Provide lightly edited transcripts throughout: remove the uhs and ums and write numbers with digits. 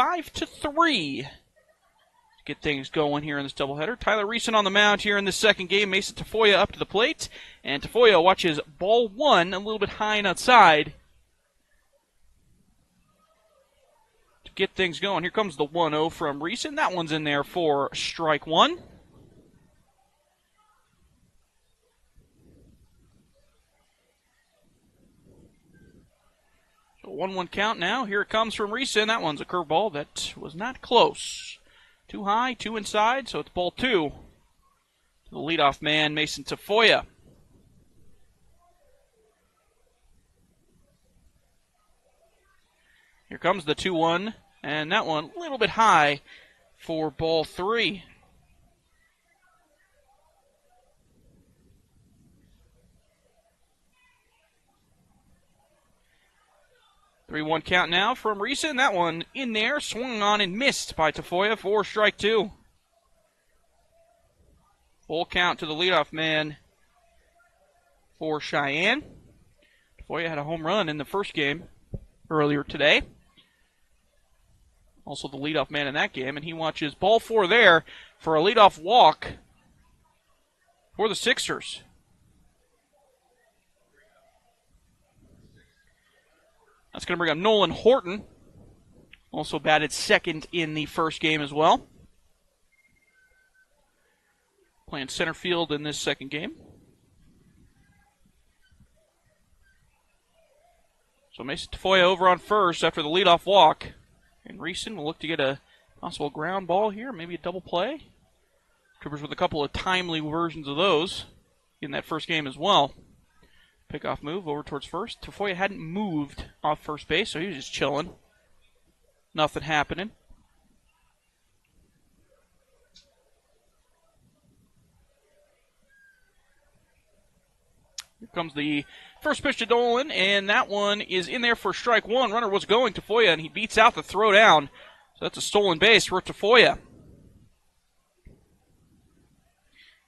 5-3. Get things going here in this doubleheader. Tyler Reeson on the mound here in this second game. Mason Tafoya up to the plate. And Tafoya watches ball one a little bit high and outside to get things going. Here comes the 1-0 from Reeson. That one's in there for strike one. So 1-1 count now. Here it comes from Reeson. That one's a curveball that was not close. Too high, two inside, so it's ball two. To the leadoff man, Mason Tafoya. Here comes the 2-1, and that one a little bit high for ball three. Three-one count now from Reeson. That one in there, swung on and missed by Tafoya for strike two. Full count to the leadoff man for Cheyenne. Tafoya had a home run in the first game earlier today. Also the leadoff man in that game, and he watches ball four there for a leadoff walk for the Sixers. That's going to bring up Nolan Horton. Also batted second in the first game as well. Playing center field in this second game. So Mason Tafoya over on first after the leadoff walk. And Reeson will look to get a possible ground ball here, maybe a double play. Troopers with a couple of timely versions of those in that first game as well. Pickoff move over towards first. Tafoya hadn't moved off first base, so he was just chilling. Nothing happening. Here comes the first pitch to Dolan, and that one is in there for strike one. Runner was going Tafoya, and he beats out the throw down. So that's a stolen base for Tafoya.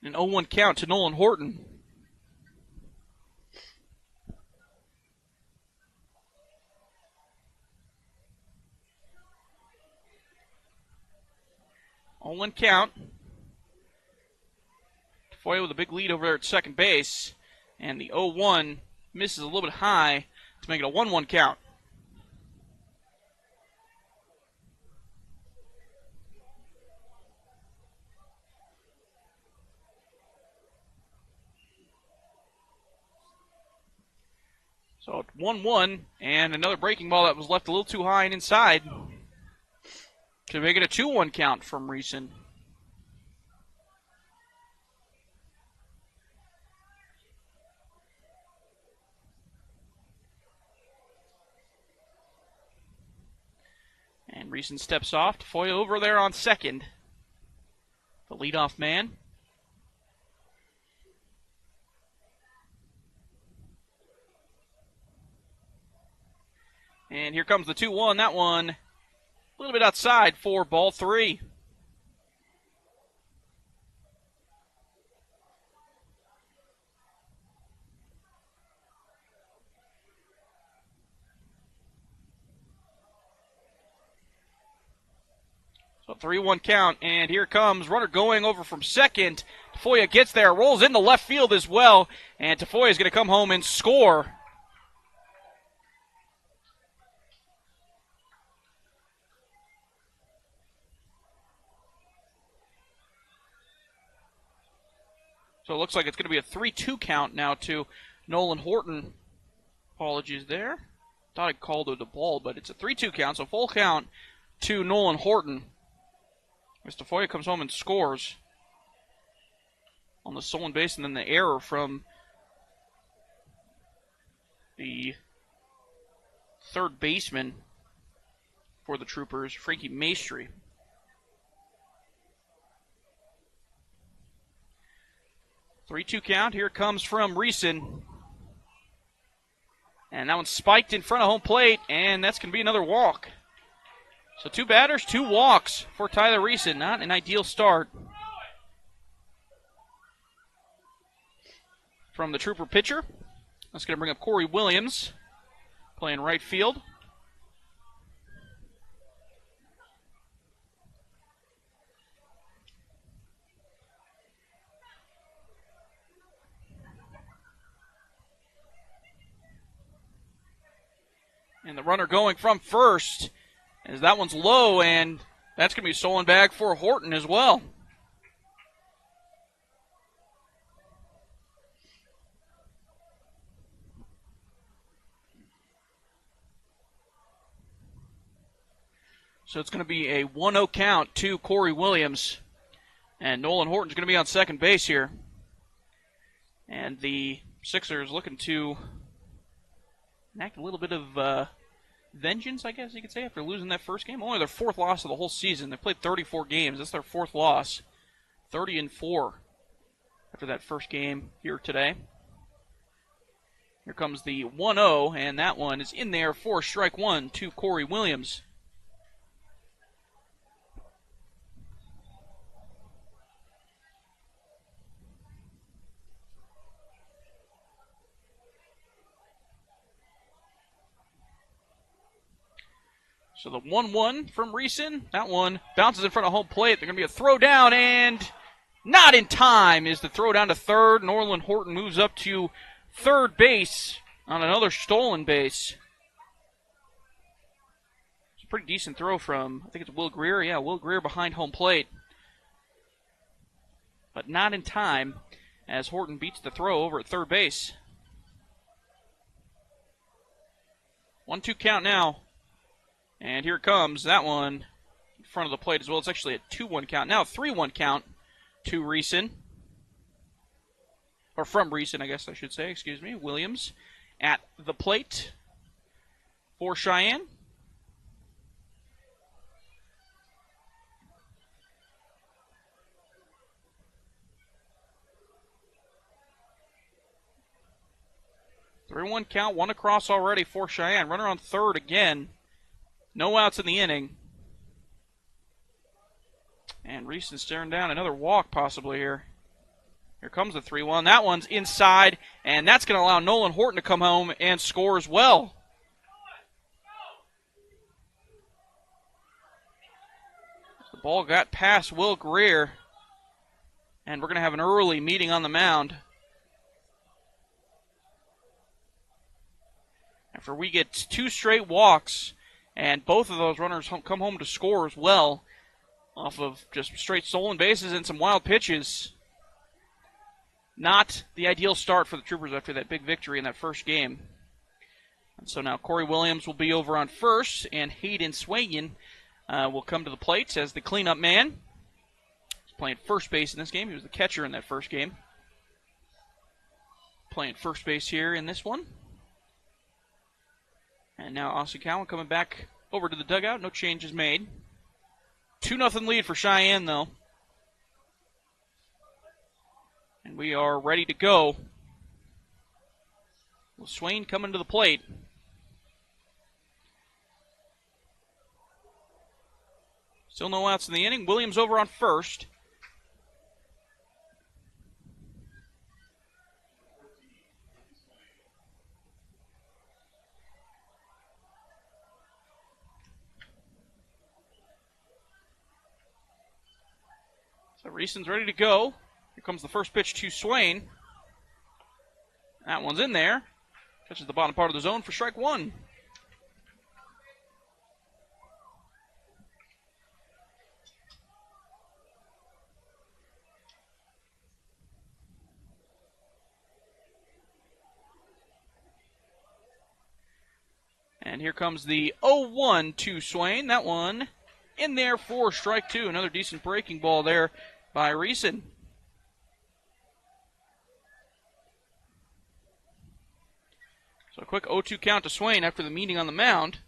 An 0-1 count to Nolan Horton. On one count. Tafoya with a big lead over there at second base. And the 0-1 misses a little bit high to make it a 1-1 count. So it's 1-1, and another breaking ball that was left a little too high and inside to make it a 2-1 count from Reeson. And Reeson steps off. Tafoya over there on second. The leadoff man. And here comes the 2-1. That one a little bit outside for ball three. So 3-1 count, and here comes runner going over from second. Tafoya gets there, rolls into left field as well, and Tafoya is going to come home and score. So it looks like it's going to be a 3-2 count now to Nolan Horton. Apologies there. Thought I called it a ball, but it's a 3-2 count, so full count to Nolan Horton. Mr. Tafoya comes home and scores on the stolen base, and then the error from the third baseman for the Troopers, Frankie Maestri. 3-2 count. Here it comes from Reeson. And that one's spiked in front of home plate, and that's going to be another walk. So 2 batters, 2 walks for Tyler Reeson. Not an ideal start from the Trooper pitcher. That's going to bring up Corey Williams, playing right field. the runner going from first, as that one's low, and that's going to be a stolen bag for Horton as well. So it's going to be a 1-0 count to Corey Williams. And Nolan Horton's going to be on second base here. And the Sixers looking to enact a little bit of vengeance, I guess you could say, after losing that first game. Only their fourth loss of the whole season. They played 34 games. That's their fourth loss. 30-4 after that first game here today. Here comes the 1-0, and that one is in there for strike one to Corey Williams. So the 1-1 from Reeson. That one bounces in front of home plate. They're going to be a throw down, and not in time is the throw down to third. Nolan Horton moves up to third base on another stolen base. It's a pretty decent throw from, I think it's Will Greer. Yeah, Will Greer behind home plate. But not in time as Horton beats the throw over at third base. 1-2 count now. And here it comes, that one in front of the plate as well. It's actually a 2-1 count. Now a 3-1 count to Reeson. Or from Reeson, I guess I should say, excuse me. Williams at the plate for Cheyenne. Three-one count, one across already for Cheyenne. Runner on third again. No outs in the inning. And Reeson staring down another walk possibly here. Here comes the 3-1. That one's inside, and that's going to allow Nolan Horton to come home and score as well. The ball got past Will Greer, and we're going to have an early meeting on the mound. After we get 2 straight walks, and both of those runners come home to score as well off of just straight stolen bases and some wild pitches. Not the ideal start for the Troopers after that big victory in that first game. And so now Corey Williams will be over on first, and Hayden Swayan will come to the plate as the cleanup man. He's playing first base in this game. He was the catcher in that first game. Playing first base here in this one. And now Austin Cowan coming back over to the dugout. No changes made. 2-0 lead for Cheyenne, though. And we are ready to go. Will Swain coming to the plate. Still no outs in the inning. Williams over on first. So Reeson's ready to go. Here comes the first pitch to Swain. That one's in there. Touches the bottom part of the zone for strike one. And here comes the 0-1 to Swain. That one in there for strike two. Another decent breaking ball there by Reeson. So a quick 0-2 count to Swain after the meeting on the mound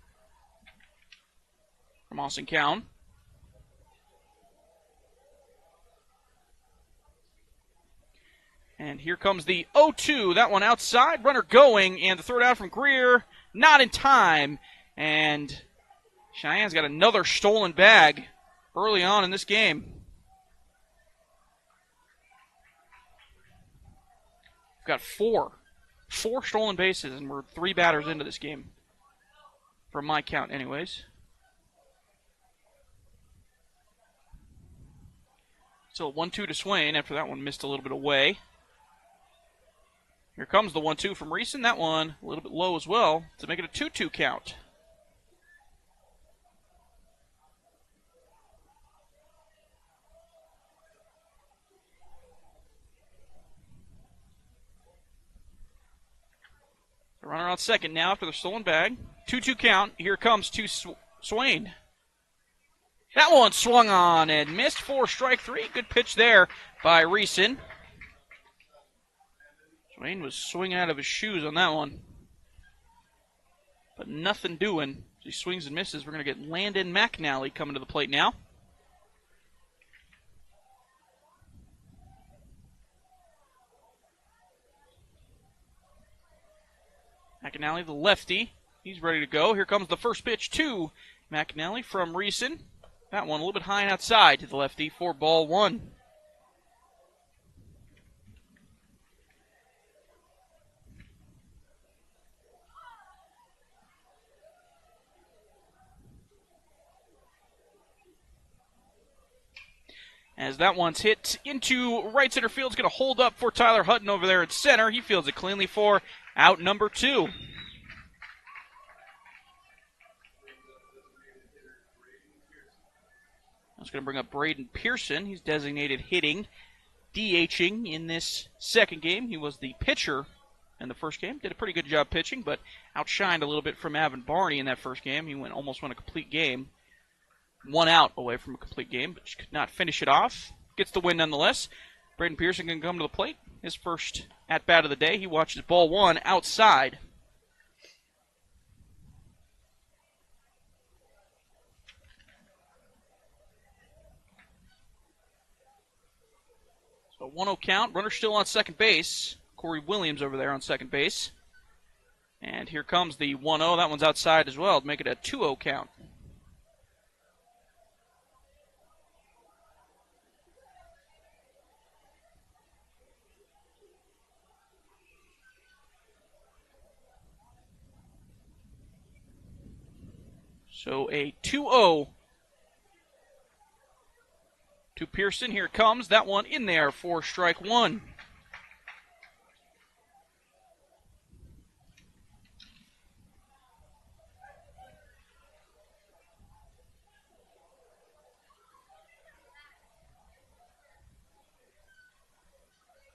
from Austin Cowan. And here comes the 0-2. That one outside. Runner going. And the throw down from Greer. Not in time. And Cheyenne's got another stolen bag early on in this game. We've got four stolen bases, and we're 3 batters into this game. From my count, anyways. So 1-2 to Swain after that one missed a little bit away. Here comes the 1-2 from Reeson. That one a little bit low as well to make it a 2-2 count. on second now after the stolen bag. 2-2 count. Here comes to Swain. That one swung on and missed for strike three. Good pitch there by Reeson. Swain was swinging out of his shoes on that one. But nothing doing. He swings and misses. We're going to get Landon McNally coming to the plate now. McNally, the lefty. He's ready to go. Here comes the first pitch to McNally from Reeson. That one a little bit high and outside to the lefty for ball one. As that one's hit into right center field, it's going to hold up for Tyler Hutton over there at center. He fields it cleanly for out number two. That's going to bring up Braden Pearson. He's designated hitting, DHing in this second game. He was the pitcher in the first game. Did a pretty good job pitching, but outshined a little bit from Avin Barney in that first game. He almost won a complete game. 1 out away from a complete game, but could not finish it off. Gets the win nonetheless. Braden Pearson can come to the plate. His first at-bat of the day. He watches ball one outside. So 1-0 count. Runner still on second base. Corey Williams over there on second base. And here comes the 1-0. That one's outside as well to make it a 2-0 count. So a 2-0 to Pearson. Here it comes. That one in there for strike one.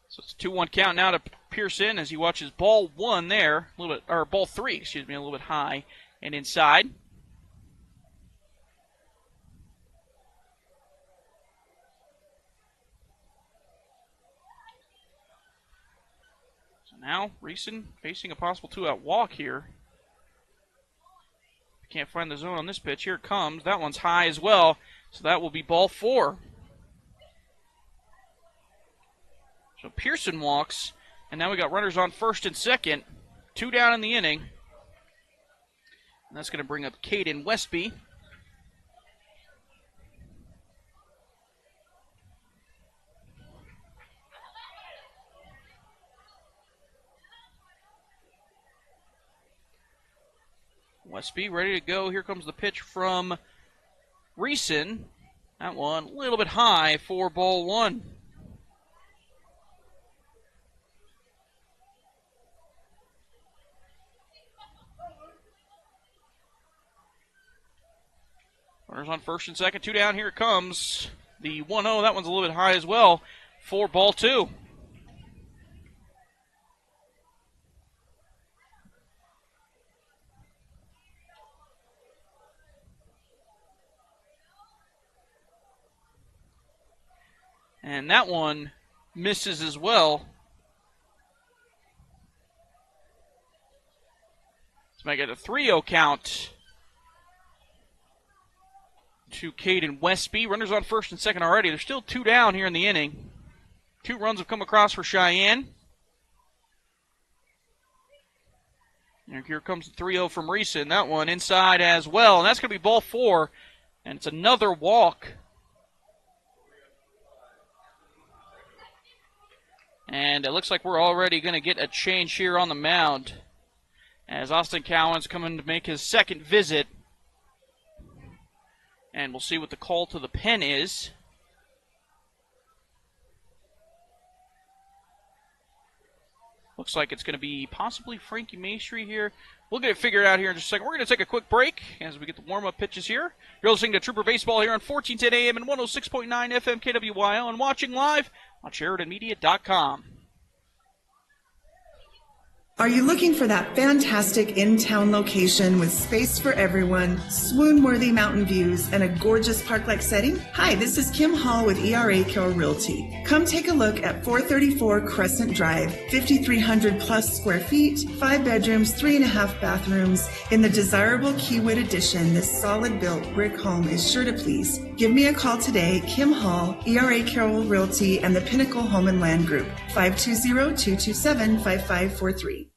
So it's a 2-1 count now to Pearson as he watches ball one there, a little bit, or ball three, excuse me, a little bit high and inside. Now, Reeson facing a possible 2-out walk here. Can't find the zone on this pitch. Here it comes. That one's high as well, so that will be ball four. So Pearson walks, and now we got runners on first and second. 2 down in the inning. And that's going to bring up Caden Westby. Westby ready to go. Here comes the pitch from Reeson. That one a little bit high for ball one. Runners on first and second, 2 down. Here it comes. The 1-0, that one's a little bit high as well for ball two. And that one misses as well. Let's make it a 3-0 count to Caden Westby. Runners on first and second already. There's still 2 down here in the inning. 2 runs have come across for Cheyenne. And here comes the 3-0 from Reeson. That one inside as well. And that's going to be ball four. And it's another walk. And it looks like we're already going to get a change here on the mound as Austin Cowan's coming to make his second visit. And we'll see what the call to the pen is. Looks like it's going to be possibly Frankie Maestri here. We'll get it figured out here in just a second. We're going to take a quick break as we get the warm-up pitches here. You're listening to Trooper Baseball here on 1410 AM and 106.9 FM KWYO and watching live on SheridanMedia.com. Are you looking for that fantastic in-town location with space for everyone, swoon-worthy mountain views, and a gorgeous park-like setting? Hi, this is Kim Hall with ERA Carroll Realty. Come take a look at 434 Crescent Drive, 5,300 plus square feet, 5 bedrooms, 3.5 bathrooms. In the desirable Keywood addition, this solid-built brick home is sure to please. Give me a call today, Kim Hall, ERA Carroll Realty, and the Pinnacle Home and Land Group, 520-227-5543.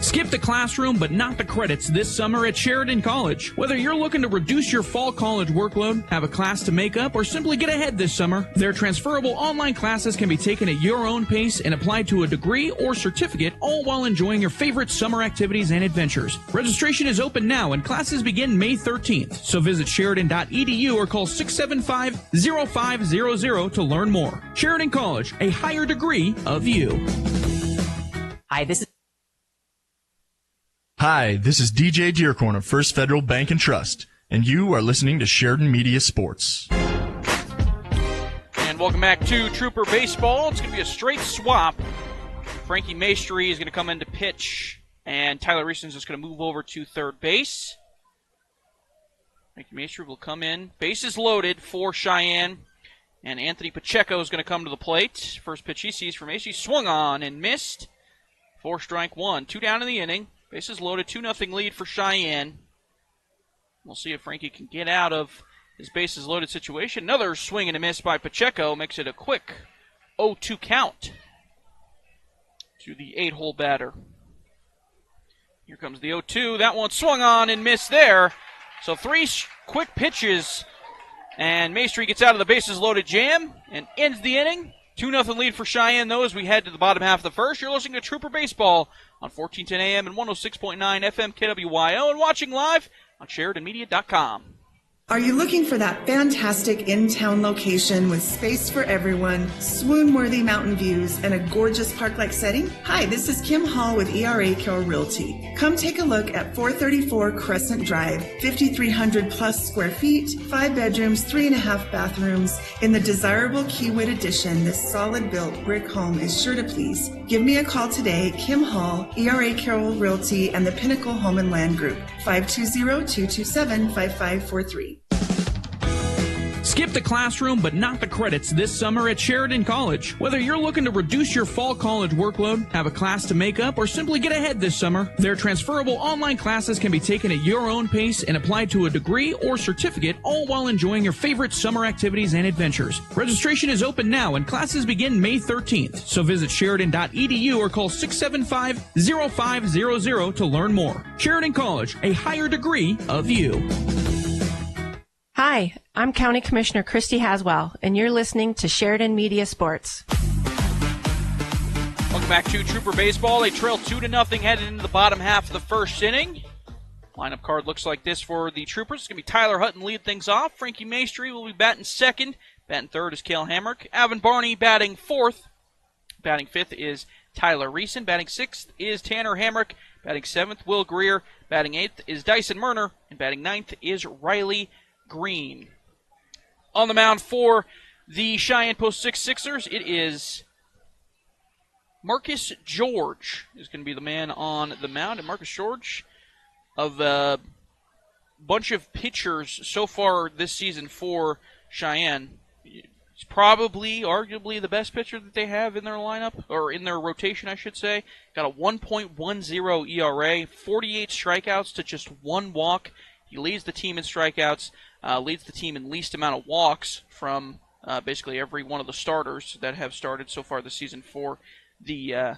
Skip the classroom, but not the credits this summer at Sheridan College. Whether you're looking to reduce your fall college workload, have a class to make up, or simply get ahead this summer, their transferable online classes can be taken at your own pace and applied to a degree or certificate, all while enjoying your favorite summer activities and adventures. Registration is open now and classes begin May 13th. So visit Sheridan.edu or call 675-0500 to learn more. Sheridan College, a higher degree of you. Hi, this is DJ Dearcorn of First Federal Bank and Trust, and you are listening to Sheridan Media Sports. And welcome back to Trooper Baseball. It's going to be a straight swap. Frankie Maestri is going to come in to pitch, and Tyler Reeson is just going to move over to third base. Frankie Maestri will come in. Bases loaded for Cheyenne, and Anthony Pacheco is going to come to the plate. First pitch he sees from Maestri, swung on and missed. 4-1, 2 down in the inning. Bases loaded, 2-0 lead for Cheyenne. We'll see if Frankie can get out of his bases loaded situation. Another swing and a miss by Pacheco makes it a quick 0-2 count to the 8-hole batter. Here comes the 0-2. That one swung on and missed there. So 3 quick pitches, and Maestri gets out of the bases loaded jam and ends the inning. 2-0 lead for Cheyenne, though, as we head to the bottom half of the first. You're listening to Trooper Baseball on 1410 AM and 106.9 FM KWYO and watching live on SheridanMedia.com. Are you looking for that fantastic in-town location with space for everyone, swoon-worthy mountain views, and a gorgeous park-like setting? Hi, this is Kim Hall with ERA Carroll Realty. Come take a look at 434 Crescent Drive, 5,300 plus square feet, 5 bedrooms, 3.5 bathrooms. In the desirable Keywood addition, this solid-built brick home is sure to please. Give me a call today, Kim Hall, ERA Carroll Realty, and the Pinnacle Home and Land Group, 520-227-5543. Skip the classroom, but not the credits this summer at Sheridan College. Whether you're looking to reduce your fall college workload, have a class to make up, or simply get ahead this summer, their transferable online classes can be taken at your own pace and applied to a degree or certificate, all while enjoying your favorite summer activities and adventures. Registration is open now and classes begin May 13th. So visit Sheridan.edu or call 675-0500 to learn more. Sheridan College, a higher degree of you. Hi, I'm County Commissioner Christy Haswell, and you're listening to Sheridan Media Sports. Welcome back to Trooper Baseball. They trail 2-0 headed into the bottom half of the first inning. Lineup card looks like this for the Troopers. It's going to be Tyler Hutton lead things off. Frankie Maestri will be batting second. Batting third is Cale Hamrick. Alvin Barney batting fourth. Batting fifth is Tyler Reeson. Batting sixth is Tanner Hamrick. Batting seventh, Will Greer. Batting eighth is Dyson Murner. And batting ninth is Riley Green. On the mound for the Cheyenne Post 6 Sixers, it is Marcus George is going to be the man on the mound. And Marcus George, of a bunch of pitchers so far this season for Cheyenne, he's probably, arguably, the best pitcher that they have in their lineup, or in their rotation, I should say. Got a 1.10 ERA, 48 strikeouts to just 1 walk. He leads the team in strikeouts. Leads the team in least amount of walks from basically every one of the starters that have started so far this season for the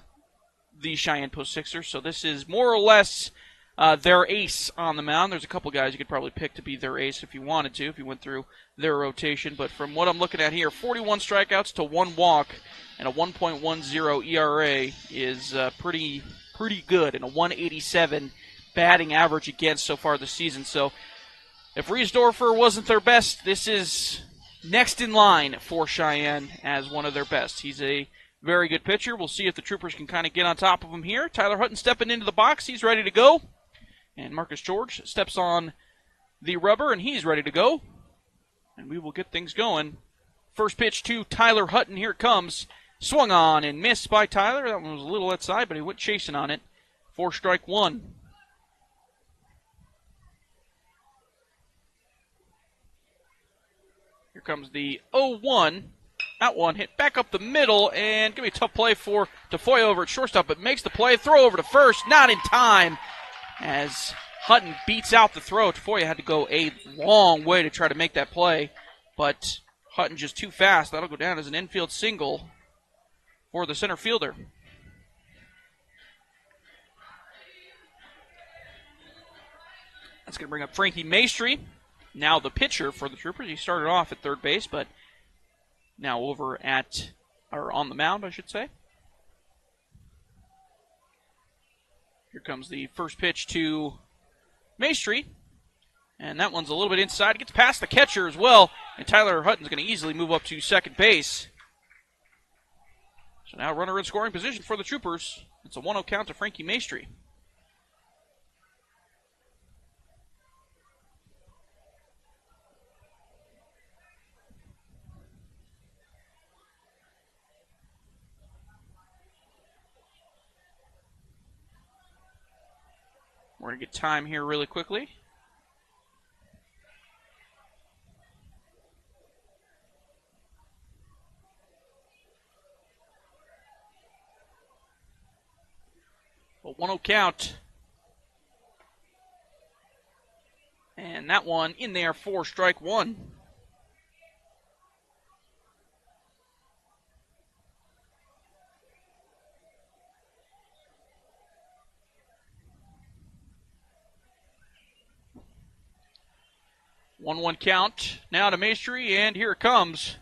Cheyenne Post Sixers. So this is more or less their ace on the mound. There's a couple guys you could probably pick to be their ace if you wanted to, if you went through their rotation. But from what I'm looking at here, 41 strikeouts to 1 walk and a 1.10 ERA is pretty good, and a 187 batting average against so far this season. So if Riesdorfer wasn't their best, this is next in line for Cheyenne as one of their best. He's a very good pitcher. We'll see if the Troopers can kind of get on top of him here. Tyler Hutton stepping into the box. He's ready to go. And Marcus George steps on the rubber, and he's ready to go. And we will get things going. First pitch to Tyler Hutton. Here it comes. Swung on and missed by Tyler. That one was a little outside, but he went chasing on it. 4-1. Here comes the 0-1. That one hit back up the middle, and going to be a tough play for Tafoya over at shortstop, but makes the play. Throw over to first, not in time, as Hutton beats out the throw. Tafoya had to go a long way to try to make that play, but Hutton just too fast. That'll go down as an infield single for the center fielder. That's going to bring up Frankie Maestri, now the pitcher for the Troopers. He started off at third base, but now over at, or on the mound, I should say. Here comes the first pitch to Maestri, and that one's a little bit inside. It gets past the catcher as well, and Tyler Hutton's going to easily move up to second base. So now runner in scoring position for the Troopers. It's a 1-0 count to Frankie Maestri. We're going to get time here really quickly. A 1-0 count. And that one in there for strike one. One count now to Maestri, and here it comes.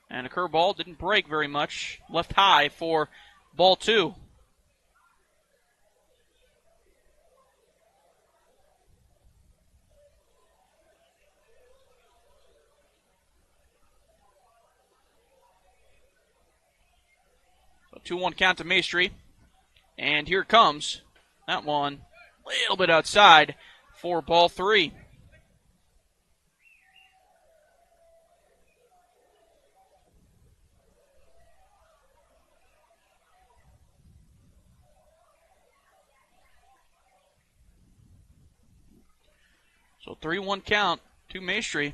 And a curveball didn't break very much. Left high for ball two. So 2-1 count to Maestri. And here it comes. That one a little bit outside for ball three. So 3-1 count to Maestri.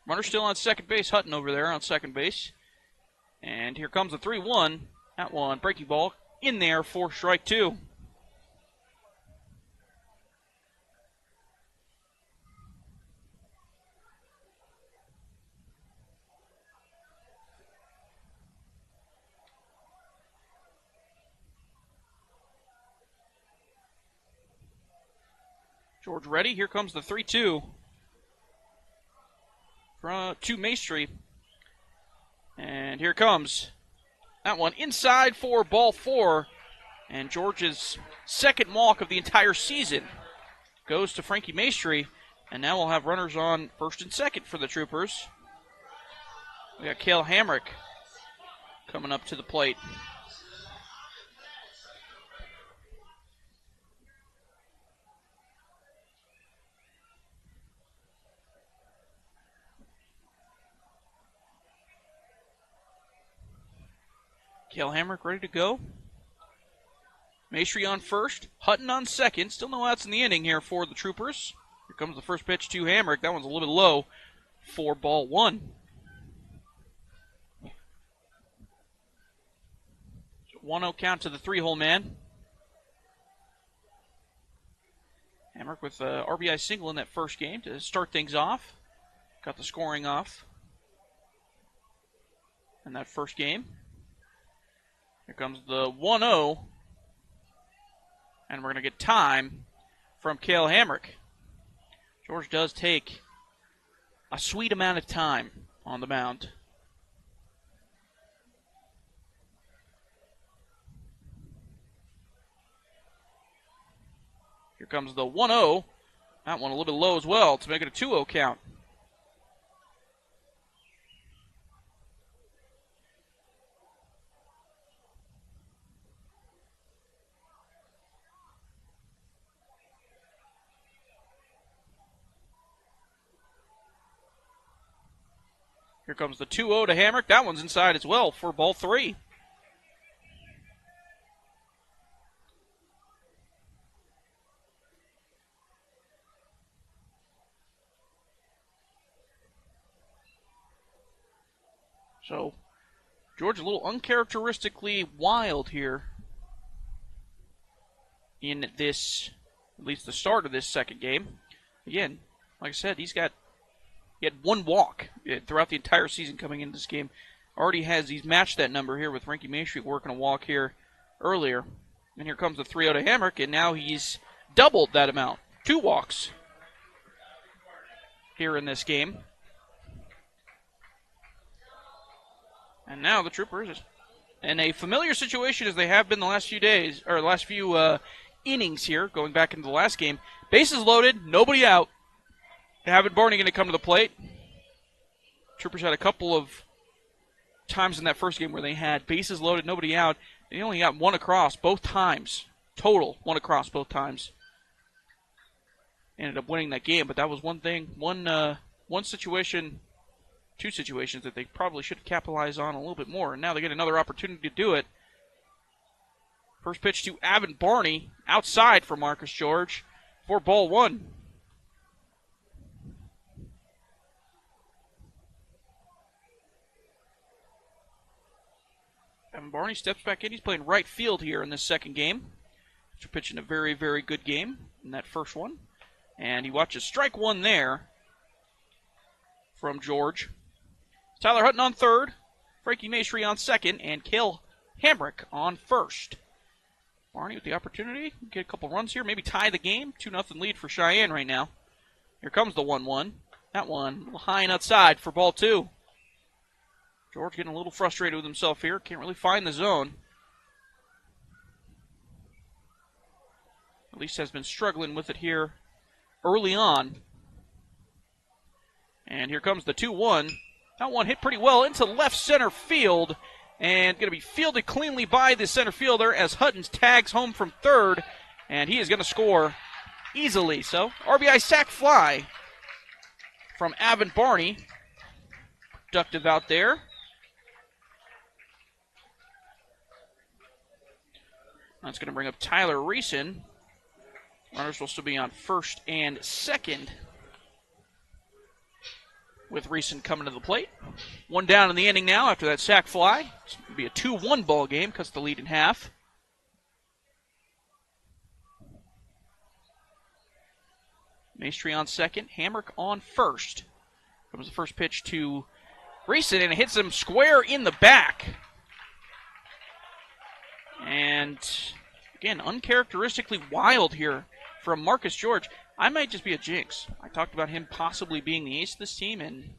Runner still on second base. Hutton over there on second base. And here comes the 3-1. That one, breaking ball in there for strike two. George ready. Here comes the 3-2 to Maestri. And here comes that one inside for ball four. And George's second walk of the entire season goes to Frankie Maestri. And now we'll have runners on first and second for the Troopers. We got Cale Hamrick coming up to the plate. Cale Hamrick ready to go. Maestri on first. Hutton on second. Still no outs in the inning here for the Troopers. Here comes the first pitch to Hamrick. That one's a little bit low for ball one. So 1-0 count to the three-hole man. Hamrick with a RBI single in that first game to start things off. Got the scoring off in that first game. Here comes the 1-0. And we're going to get time from Cale Hamrick. George does take a sweet amount of time on the mound. Here comes the 1-0. That one a little bit low as well to make it a 2-0 count. Here comes the 2-0 to Hamrick. That one's inside as well for ball 3. So, George a little uncharacteristically wild here in this, at least the start of this second game. Again, like I said, he had one walk throughout the entire season coming into this game. He's matched that number here with Frankie Maestri working a walk here earlier. And here comes the 3-0 to Hamrick, and now he's doubled that amount. 2 walks here in this game. And now the Troopers, in a familiar situation as they have been the last few days, or last few innings here, going back into the last game. Bases loaded, nobody out. Avid Barney going to come to the plate. Troopers had a couple of times in that first game where they had bases loaded, nobody out. They only got 1 across both times. Total, 1 across both times. Ended up winning that game, but that was one situation, 2 situations that they probably should have capitalized on a little bit more. And now they get another opportunity to do it. First pitch to Avid Barney, outside for Marcus George for ball 1. Evan Barney steps back in. He's playing right field here in this second game. After pitching a very, very good game in that first one. And he watches strike 1 there from George. Tyler Hutton on third, Frankie Maestri on second, and Cale Hamrick on first. Barney with the opportunity to get a couple runs here, maybe tie the game. 2-0 lead for Cheyenne right now. Here comes the 1-1. That one a little high and outside for ball 2. George getting a little frustrated with himself here. Can't really find the zone. At least has been struggling with it here early on. And here comes the 2-1. That one hit pretty well into left center field. And going to be fielded cleanly by the center fielder as Hutton tags home from third. And he is going to score easily. So, RBI sac fly from Avid Barney. Productive out there. That's going to bring up Tyler Reeson. Runners will still be on first and second, with Reeson coming to the plate. 1 down in the inning now after that sac fly. It's going to be a 2-1 ball game, cuts the lead in half. Maestri on second, Hamrick on first. Comes the first pitch to Reeson, and it hits him square in the back. And, again, uncharacteristically wild here from Marcus George. I might just be a jinx. I talked about him possibly being the ace of this team, and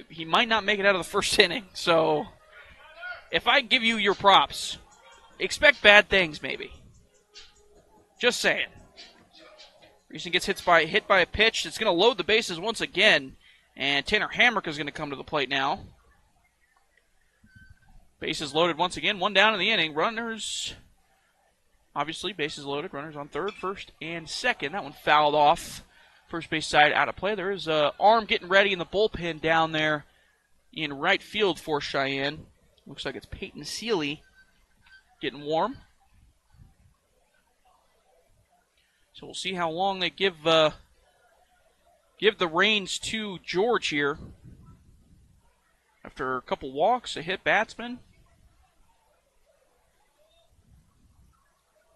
he might not make it out of the first inning. So, if I give you your props, expect bad things maybe. Just saying. Reeson gets hit by a pitch that's going to load the bases once again, and Tanner Hamrick is going to come to the plate now. Bases loaded once again, 1 down in the inning. Runners, obviously, bases loaded. Runners on third, first, and second. That one fouled off. First base side out of play. There is an arm getting ready in the bullpen down there in right field for Cheyenne. Looks like it's Peyton Seeley getting warm. So we'll see how long they give the reins to George here. After a couple walks, a hit batsman.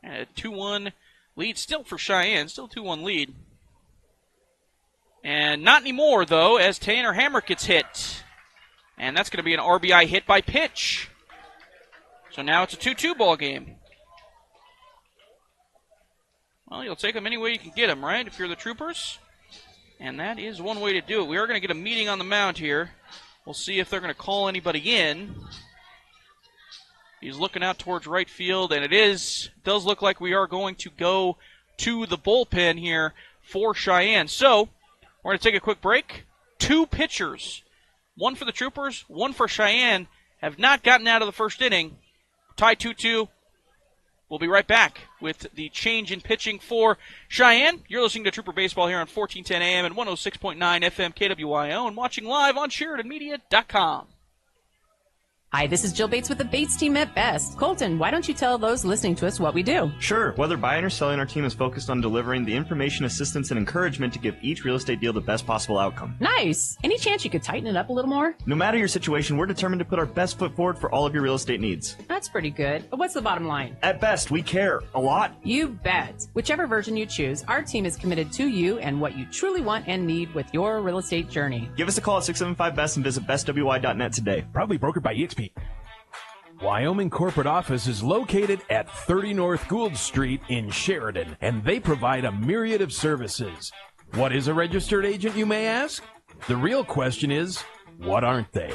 And a 2-1 lead still for Cheyenne. Still 2-1 lead. And not anymore, though, as Tanner Hamrick gets hit. And that's going to be an RBI hit by pitch. So now it's a 2-2 ball game. Well, you'll take them any way you can get them, right, if you're the Troopers? And that is one way to do it. We are going to get a meeting on the mound here. We'll see if they're going to call anybody in. He's looking out towards right field, and it does look like we are going to go to the bullpen here for Cheyenne. So, we're going to take a quick break. 2 pitchers, 1 for the Troopers, 1 for Cheyenne, have not gotten out of the first inning. Tie 2-2. We'll be right back with the change in pitching for Cheyenne. You're listening to Trooper Baseball here on 1410 AM and 106.9 FM KWYO and watching live on SheridanMedia.com. Hi, this is Jill Bates with the Bates team at Best. Colton, why don't you tell those listening to us what we do? Sure. Whether buying or selling, our team is focused on delivering the information, assistance, and encouragement to give each real estate deal the best possible outcome. Nice. Any chance you could tighten it up a little more? No matter your situation, we're determined to put our best foot forward for all of your real estate needs. That's pretty good. But what's the bottom line? At Best, we care a lot. You bet. Whichever version you choose, our team is committed to you and what you truly want and need with your real estate journey. Give us a call at 675-BEST and visit bestwy.net today. Proudly brokered by eXp. Wyoming corporate office is located at 30 North Gould Street in Sheridan, and they provide a myriad of services. What is a registered agent, you may ask? The real question is, what aren't they?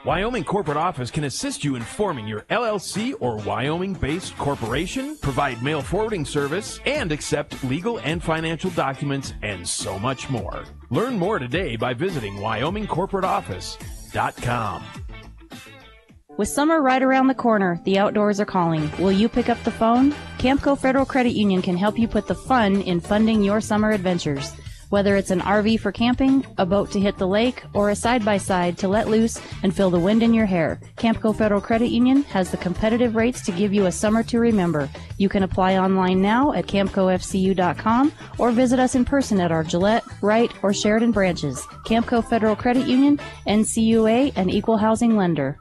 Wyoming corporate office can assist you in forming your LLC or Wyoming-based corporation, provide mail forwarding service, and accept legal and financial documents, and so much more. Learn more today by visiting WyomingCorporateOffice.com. With summer right around the corner, the outdoors are calling. Will you pick up the phone? Campco Federal Credit Union can help you put the fun in funding your summer adventures. Whether it's an RV for camping, a boat to hit the lake, or a side-by-side to let loose and feel the wind in your hair, Campco Federal Credit Union has the competitive rates to give you a summer to remember. You can apply online now at campcofcu.com or visit us in person at our Gillette, Wright, or Sheridan branches. Campco Federal Credit Union, NCUA, an equal housing lender.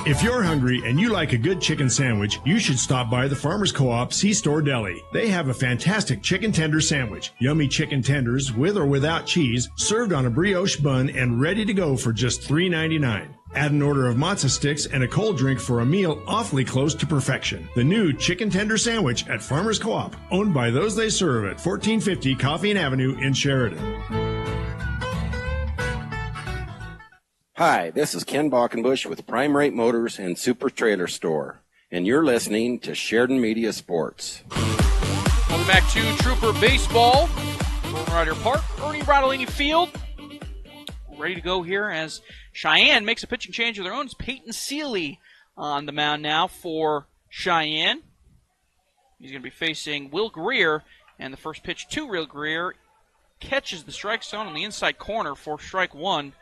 If you're hungry and you like a good chicken sandwich, you should stop by the Farmers Co-op C-Store Deli. They have a fantastic chicken tender sandwich. Yummy chicken tenders with or without cheese, served on a brioche bun and ready to go for just $3.99. Add an order of matzo sticks and a cold drink for a meal awfully close to perfection. The new chicken tender sandwich at Farmers Co-op, owned by those they serve at 1450 Coffee and Avenue in Sheridan. Hi, this is Ken Balkenbush with Prime Rate Motors and Super Trailer Store, and you're listening to Sheridan Media Sports. Welcome back to Trooper Baseball. Ryder Park, Ernie Rodolini Field. Ready to go here as Cheyenne makes a pitching change of their own. It's Peyton Seeley on the mound now for Cheyenne. He's going to be facing Will Greer, and the first pitch to Will Greer catches the strike zone on the inside corner for strike one.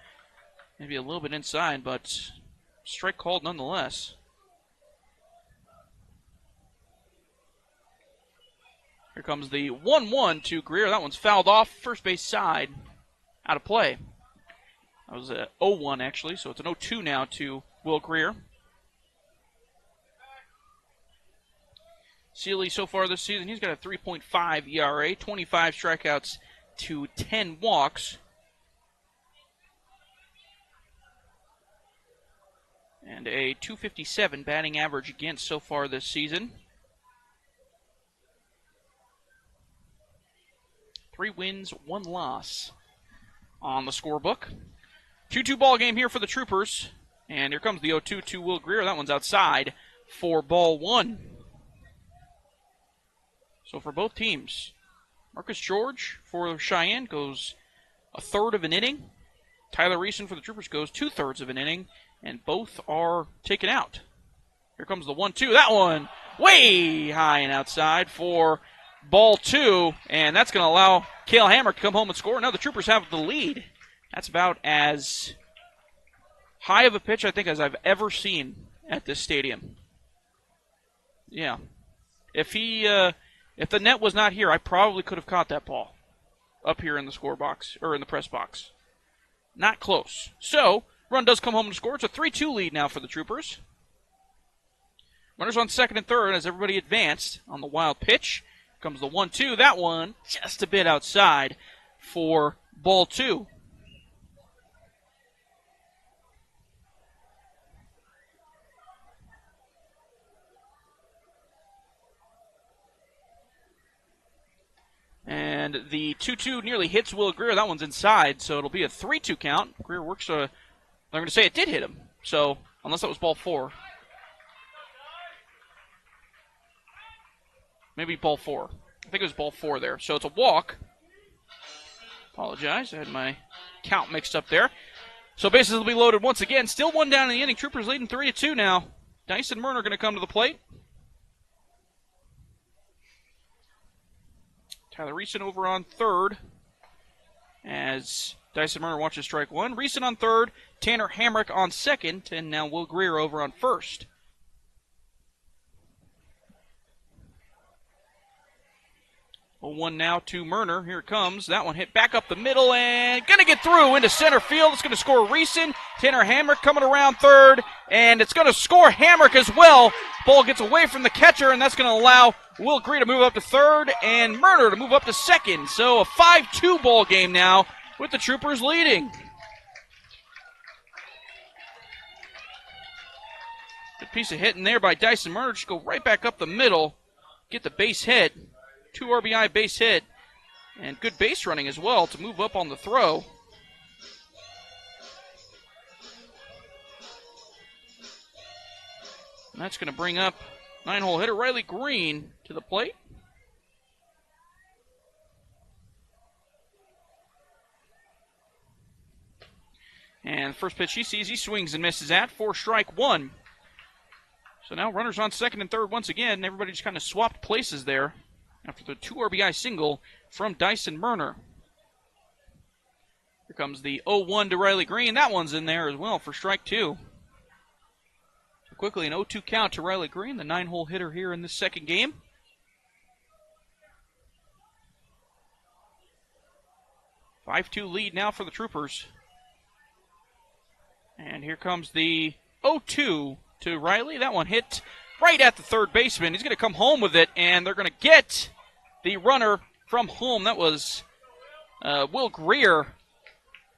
Maybe a little bit inside, but strike called nonetheless. Here comes the 1-1 to Greer. That one's fouled off. First base side. Out of play. That was a 0-1 actually, so it's an 0-2 now to Will Greer. Seeley so far this season, he's got a 3.5 ERA, 25 strikeouts to 10 walks. And a .257 batting average against so far this season. 3 wins, 1 loss on the scorebook. 2-2 ball game here for the Troopers. And here comes the 0-2 to Will Greer. That one's outside for ball 1. So for both teams, Marcus George for Cheyenne goes a third of an inning. Tyler Reeson for the Troopers goes 2/3 of an inning. And both are taken out. Here comes the 1-2. That one way high and outside for ball 2. And that's going to allow Cale Hammer to come home and score. Now the Troopers have the lead. That's about as high of a pitch, I think, as I've ever seen at this stadium. Yeah. If the net was not here, I probably could have caught that ball up here in the score box, or in the press box. Not close. So, run does come home to score. It's a 3-2 lead now for the Troopers. Runners on second and third as everybody advanced on the wild pitch. Comes the 1-2. That one just a bit outside for ball 2. And the 2-2 nearly hits Will Greer. That one's inside, so it'll be a 3-2 count. Greer works they're going to say it did hit him. So, unless that was ball 4. Maybe ball 4. I think it was ball 4 there. So it's a walk. Apologize. I had my count mixed up there. So bases will be loaded once again. Still one down in the inning. Troopers leading 3-2 now. Dyson Murner going to come to the plate. Tyler Reeson over on third as Dyson Murner watches strike one. Reeson on third, Tanner Hamrick on second, and now Will Greer over on first. 0-1 now to Murner. Here it comes. That one hit back up the middle and going to get through into center field. It's going to score Reeson. Tanner Hamrick coming around third, and it's going to score Hamrick as well. Ball gets away from the catcher, and that's going to allow Will Greer to move up to third and Murner to move up to second. So a 5-2 ball game now with the Troopers leading. Good piece of hitting there by Dyson Murner. Just go right back up the middle, get the base hit. 2 RBI base hit, and good base running as well to move up on the throw. And that's going to bring up 9-hole hitter Riley Green to the plate. And the first pitch he sees, he swings and misses at for strike one. So now runners on second and third once again. Everybody just kind of swapped places there after the 2 RBI single from Dyson Murner. Here comes the 0-1 to Riley Green. That one's in there as well for strike two. So quickly an 0-2 count to Riley Green, the 9-hole hitter here in this second game. A 5-2 lead now for the Troopers. And here comes the 0-2 to Riley. That one hit right at the third baseman. He's going to come home with it, and they're going to get the runner from home. That was Will Greer.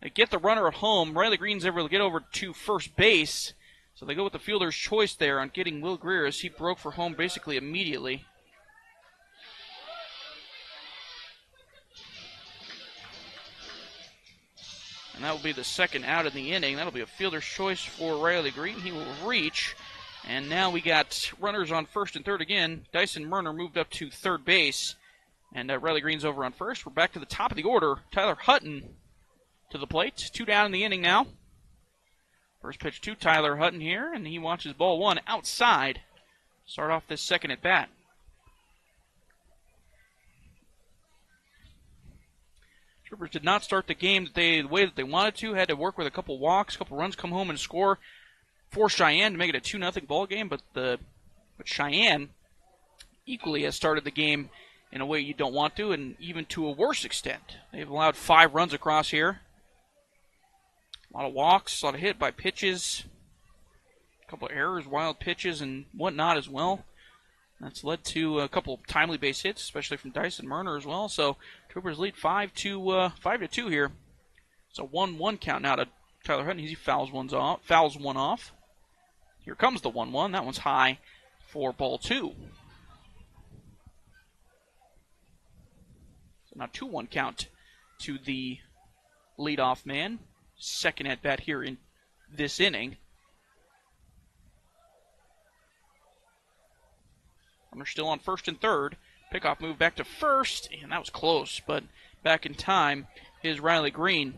They get the runner at home. Riley Green's able to get over to first base. So they go with the fielder's choice there on getting Will Greer as he broke for home basically immediately. And that will be the second out in the inning. That'll be a fielder's choice for Riley Green. He will reach. And now we got runners on first and third again. Dyson Murner moved up to third base. And Riley Green's over on first. We're back to the top of the order. Tyler Hutton to the plate. 2 down in the inning now. First pitch to Tyler Hutton here. And he watches ball one outside. Start off this second at bat. Troopers did not start the game the way that they wanted to. Had to work with a couple walks, a couple runs, come home and score for Cheyenne to make it a 2-0 ball game. But Cheyenne equally has started the game in a way you don't want to, and even to a worse extent. They've allowed 5 runs across here. A lot of walks, a lot of hit by pitches, a couple of errors, wild pitches, and whatnot as well. That's led to a couple of timely base hits, especially from Dyson Murner as well. So Troopers lead 5-2 here. It's a 1-1 count now to Tyler Hutton. He fouls one off. Here comes the 1-1. That one's high for ball 2. So now 2-1 count to the leadoff man. Second at bat here in this inning. Runner still on first and third. Pickoff move back to first, and that was close, but back in time is Riley Green.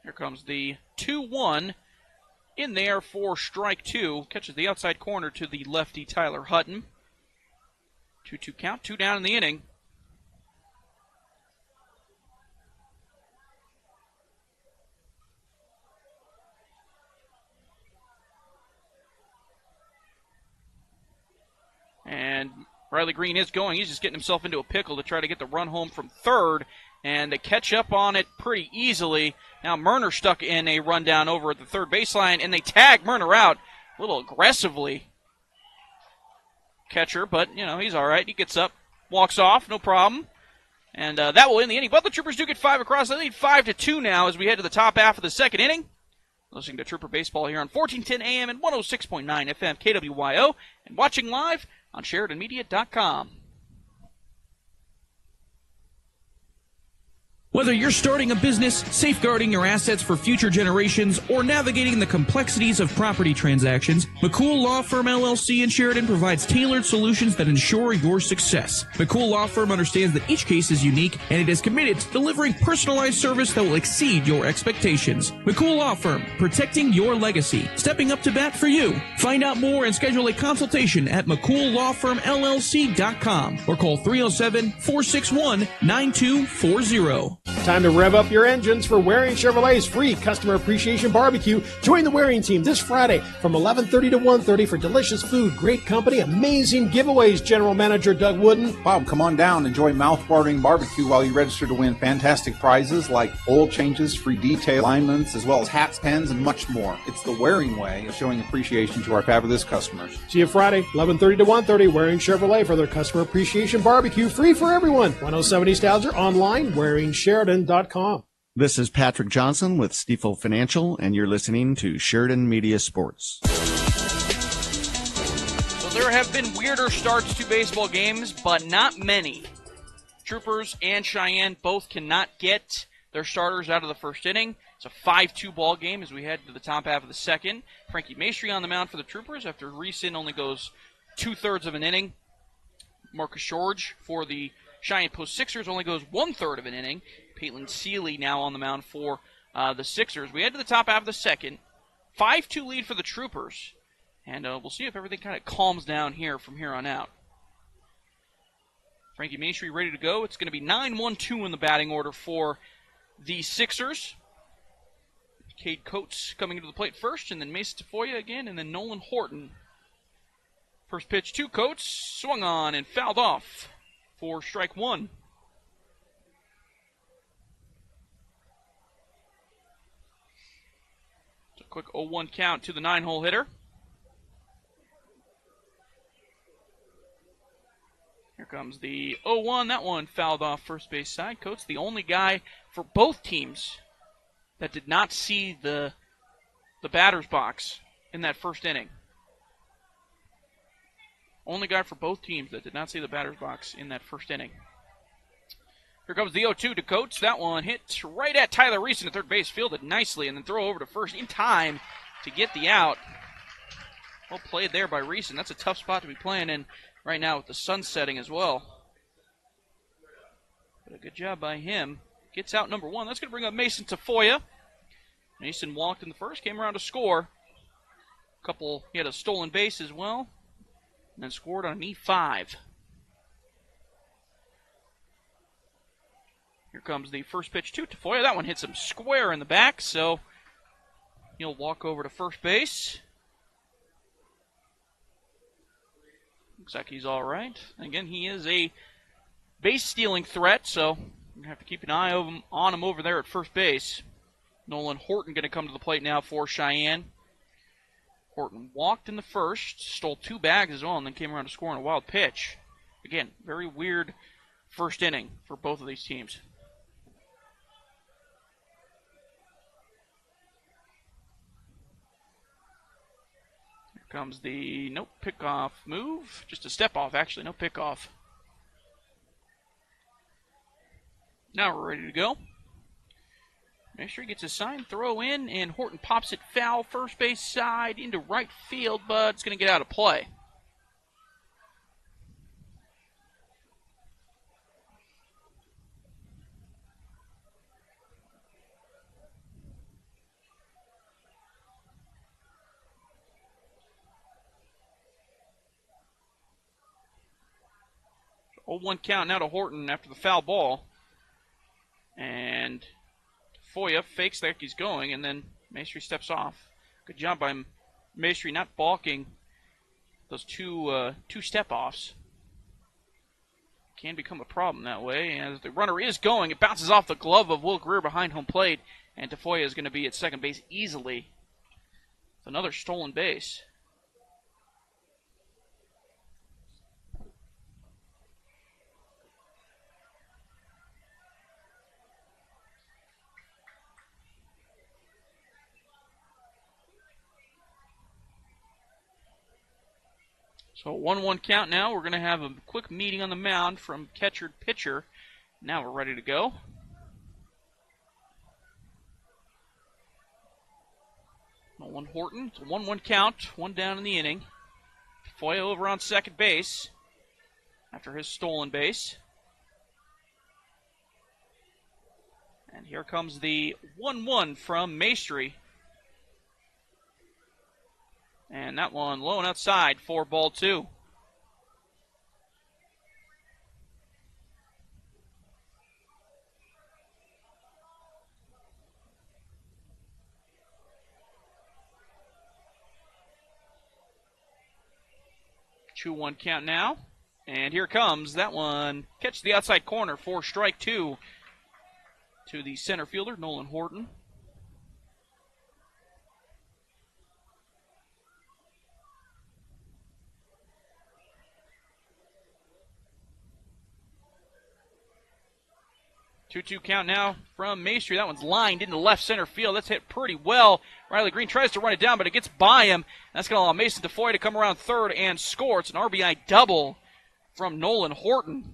Here comes the 2-1 in there for strike two. Catches the outside corner to the lefty Tyler Hutton. 2-2 count, 2 down in the inning. And Riley Green is going. He's just getting himself into a pickle to try to get the run home from third. And they catch up on it pretty easily. Now Murner stuck in a rundown over at the third baseline, and they tag Murner out a little aggressively. Catcher, but, he's all right. He gets up, walks off, no problem. And that will end the inning. But the Troopers do get 5 across. They lead 5-2 now as we head to the top half of the second inning. Listening to Trooper Baseball here on 1410 AM and 106.9 FM KWYO, and watching live on SheridanMedia.com. Whether you're starting a business, safeguarding your assets for future generations, or navigating the complexities of property transactions, McCool Law Firm LLC in Sheridan provides tailored solutions that ensure your success. McCool Law Firm understands that each case is unique, and it is committed to delivering personalized service that will exceed your expectations. McCool Law Firm, protecting your legacy, stepping up to bat for you. Find out more and schedule a consultation at McCoolLawFirmLLC.com or call 307-461-9240. Time to rev up your engines for Waring Chevrolet's free Customer Appreciation Barbecue. Join the Waring team this Friday from 11:30 to 1:30 for delicious food, great company, amazing giveaways. General Manager Doug Wooden. Bob, come on down. Enjoy mouth-watering barbecue while you register to win fantastic prizes like oil changes, free detail alignments, as well as hats, pens, and much more. It's the Waring way of showing appreciation to our fabulous customers. See you Friday, 11:30 to 1:30, Waring Chevrolet for their Customer Appreciation Barbecue. Free for everyone. 107 East Alger, online, WaringSheridan.com. This is Patrick Johnson with Stifel Financial, and you're listening to Sheridan Media Sports. So there have been weirder starts to baseball games, but not many. Troopers and Cheyenne both cannot get their starters out of the first inning. It's a 5-2 ball game as we head to the top half of the second. Frankie Maestri on the mound for the Troopers after Reeson only goes 2/3 of an inning. Marcus George for the Cheyenne Post Sixers only goes 1/3 of an inning. Peyton Seeley now on the mound for the Sixers. We head to the top half of the second. 5-2 lead for the Troopers. And we'll see if everything kind of calms down here from here on out. Frankie Maestri ready to go. It's going to be 9-1-2 in the batting order for the Sixers. Cade Coates coming into the plate first, and then Mason Tafoya again, and then Nolan Horton. First pitch to Coates, swung on and fouled off for strike one. It's a quick 0-1 count to the 9-hole hitter. Here comes the 0-1. That one fouled off first base side. Coates, the only guy for both teams that did not see the batter's box in that first inning. Only guy for both teams that did not see the batter's box in that first inning. Here comes the 0-2 to Coates. That one hit right at Tyler Reeson at third base, fielded nicely, and then throw over to first in time to get the out. Well played there by Reeson. That's a tough spot to be playing in right now with the sun setting as well. But a good job by him. Gets out number one. That's going to bring up Mason Tafoya. Mason walked in the first, came around to score. He had a stolen base as well, and then scored on an E5. Here comes the first pitch to Tafoya. That one hits him square in the back, so he'll walk over to first base. Looks like he's all right. Again, he is a base-stealing threat, so we're going to have to keep an eye on him over there at first base. Nolan Horton going to come to the plate now for Cheyenne. Horton walked in the first, stole 2 bags as well, and then came around to score on a wild pitch. Again, very weird first inning for both of these teams. Here comes the pickoff move. Just a step off, actually, no pickoff. Now we're ready to go. Make sure he gets a sign, throw in, and Horton pops it foul, first base side into right field, but it's going to get out of play. So 0-1 count now to Horton after the foul ball. And Foya fakes like he's going, and then Maestri steps off. Good job by Maestri not balking those two step-offs. Can become a problem that way. As the runner is going, it bounces off the glove of Will Greer behind home plate, and Tafoya is going to be at second base easily. It's another stolen base. So 1-1 count now. We're going to have a quick meeting on the mound from catcher to pitcher. Now we're ready to go. Nolan Horton, it's a 1-1 count, one down in the inning. Foy over on second base after his stolen base. And here comes the 1-1 from Maestri. And that one low and outside for ball 2. Two 1 count now. And here comes that one. Catch the outside corner for strike 2 to the center fielder, Nolan Horton. Two count now from Maestri. That one's lined into left center field. That's hit pretty well. Riley Green tries to run it down, but it gets by him. That's going to allow Mason DeFoy to come around third and score. It's an RBI double from Nolan Horton.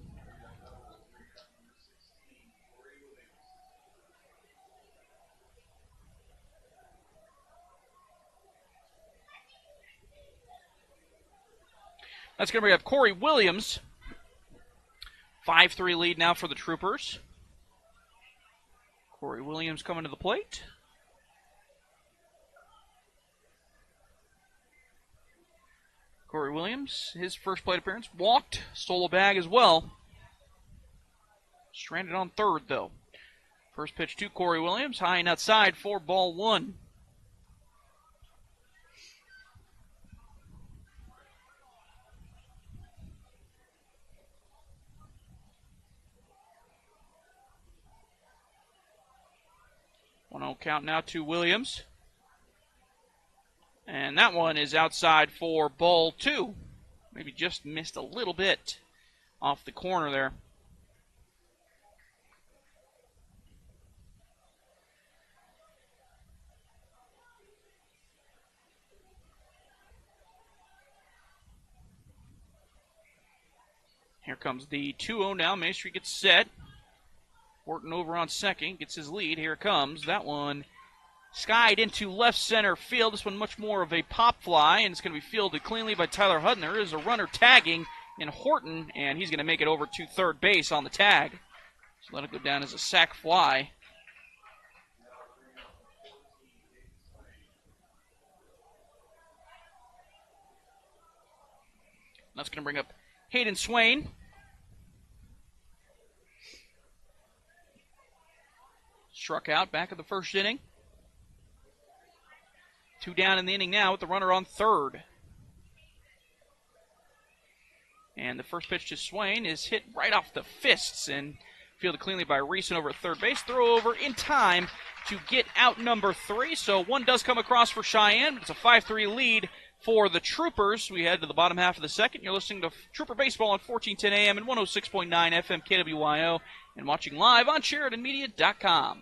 That's going to bring up Corey Williams. 5-3 lead now for the Troopers. Corey Williams coming to the plate. Corey Williams, his first plate appearance, walked, stole a bag as well. Stranded on third, though. First pitch to Corey Williams, high and outside for ball 1. One-zero count now to Williams. And that one is outside for ball 2. Maybe just missed a little bit off the corner there. Here comes the 2-0 now. Maestri gets set. Horton over on second, gets his lead. Here it comes. That one skied into left center field. This one much more of a pop fly, and it's going to be fielded cleanly by Tyler Hutton. There is a runner tagging in Horton, and he's going to make it over to third base on the tag. So let it go down as a sac fly. That's going to bring up Hayden Swain. Struck out back of the first inning. 2 down in the inning now with the runner on third. And the first pitch to Swain is hit right off the fists and fielded cleanly by Reeson over at third base. Throw over in time to get out number 3. So one does come across for Cheyenne, but it's a 5-3 lead for the Troopers. We head to the bottom half of the second. You're listening to Trooper Baseball on 1410 AM and 106.9 FM KWYO and watching live on SheridanMedia.com.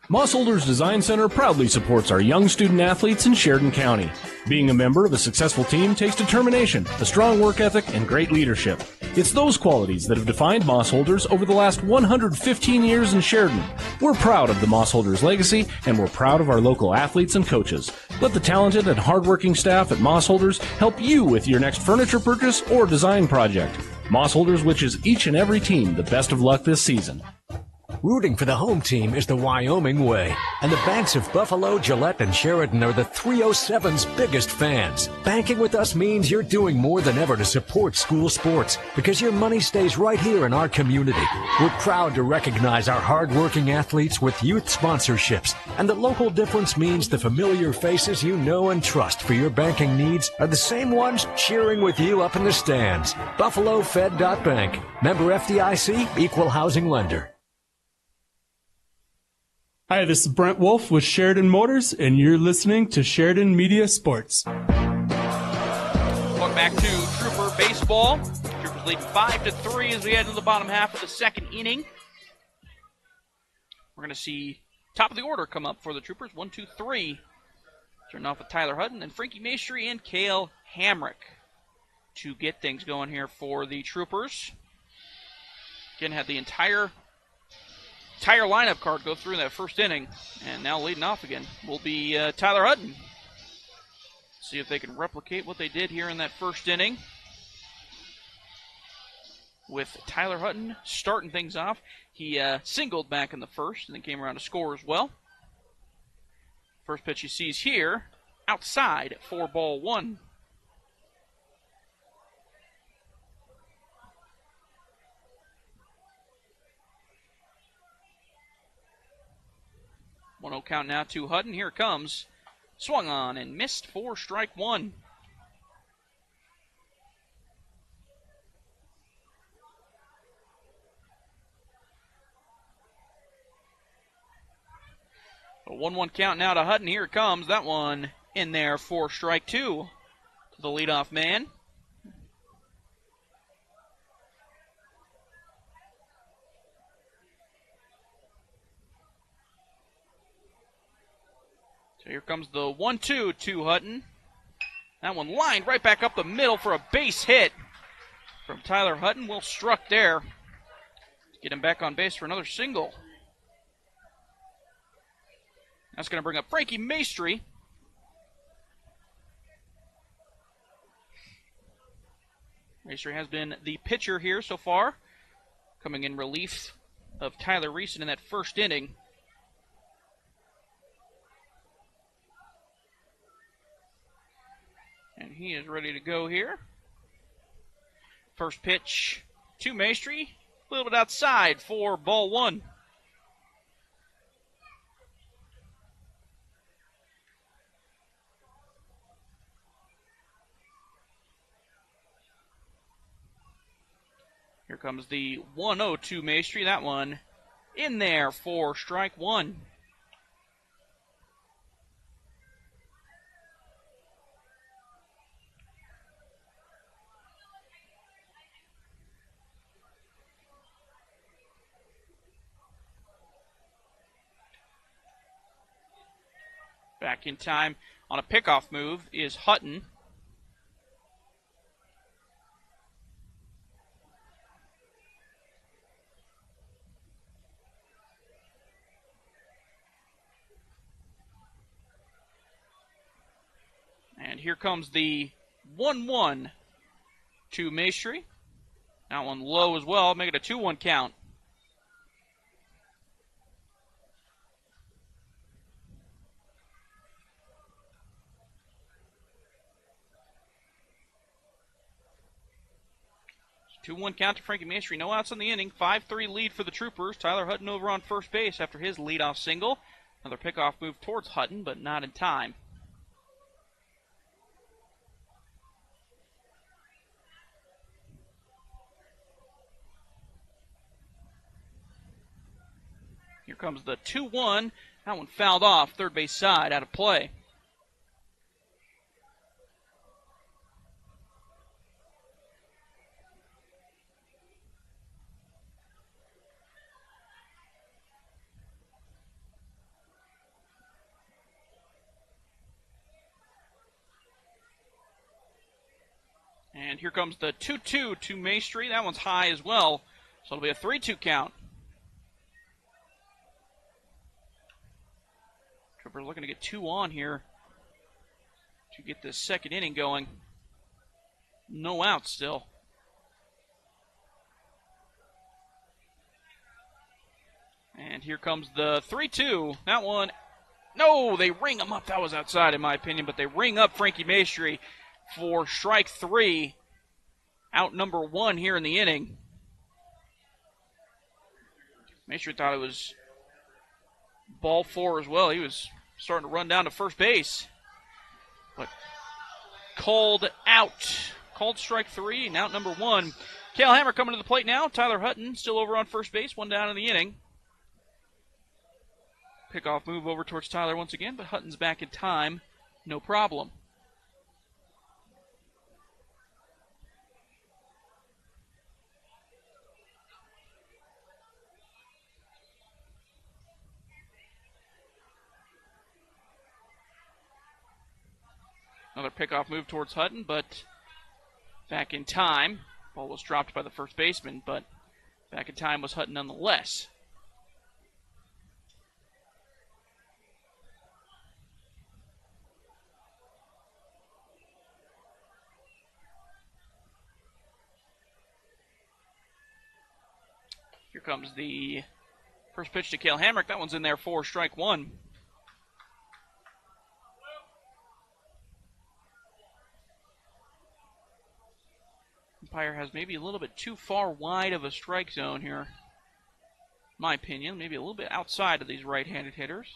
Mossholders Design Center proudly supports our young student athletes in Sheridan County. Being a member of a successful team takes determination, a strong work ethic, and great leadership. It's those qualities that have defined Mossholders over the last 115 years in Sheridan. We're proud of the Mossholders legacy, and we're proud of our local athletes and coaches. Let the talented and hardworking staff at Mossholders help you with your next furniture purchase or design project. Mossholders wishes each and every team the best of luck this season. Rooting for the home team is the Wyoming way, and the banks of Buffalo, Gillette, and Sheridan are the 307's biggest fans. Banking with us means you're doing more than ever to support school sports, because your money stays right here in our community. We're proud to recognize our hard-working athletes with youth sponsorships, and the local difference means the familiar faces you know and trust for your banking needs are the same ones cheering with you up in the stands. BuffaloFed.Bank. Member FDIC, Equal Housing Lender. Hi, this is Brent Wolf with Sheridan Motors, and you're listening to Sheridan Media Sports. Welcome back to Trooper Baseball. Troopers leading 5-3 as we head into the bottom half of the second inning. We're going to see top of the order come up for the Troopers. 1, 2, 3. Starting off with Tyler Hutton, then Frankie Maestri and Cale Hamrick to get things going here for the Troopers. Again, had the entire entire lineup card go through in that first inning. And now leading off again will be Tyler Hutton. See if they can replicate what they did here in that first inning. With Tyler Hutton starting things off. He singled back in the first and then came around to score as well. First pitch he sees here, outside for ball one. One 0 count now to Hutton. Here it comes. Swung on and missed for strike one. A 1-1 count now to Hutton. Here it comes. That one in there for strike two to the leadoff man. So here comes the 1-2 to Hutton. That one lined right back up the middle for a base hit from Tyler Hutton. Well struck there. Get him back on base for another single. That's going to bring up Frankie Maestri. Maestri has been the pitcher here so far, coming in relief of Tyler Reeson in that first inning. And he is ready to go here. First pitch to Maestri, a little bit outside for ball one. Here comes the 1-0 to Maestri. That one in there for strike one. Back in time on a pickoff move is Hutton. And here comes the 1-1 to Maestri. That one low as well, make it a 2-1 count. So 2-1 count to Frankie Maestri. No outs in the inning. 5-3 lead for the Troopers. Tyler Hutton over on first base after his leadoff single. Another pickoff move towards Hutton, but not in time. Here comes the 2-1. That one fouled off, third base side, out of play. And here comes the 2-2 to Maestri. That one's high as well, so it'll be a 3-2 count. Troopers looking to get 2 on here to get this second inning going. No outs still. And here comes the 3-2. That one, no, they ring him up. That was outside in my opinion, but they ring up Frankie Maestri for strike three. Out number one here in the inning. Maestri thought it was ball four as well. He was starting to run down to first base. But called out. Called strike three, and out number one. Cale Hammer coming to the plate now. Tyler Hutton still over on first base, one down in the inning. Pickoff move over towards Tyler once again, but Hutton's back in time. No problem. Another pickoff move towards Hutton, but back in time. Ball was dropped by the first baseman, but back in time was Hutton nonetheless. comes the first pitch to Cale Hamrick. That one's in there for strike one. Umpire has maybe a little bit too far wide of a strike zone here. In my opinion, maybe a little bit outside of these right-handed hitters.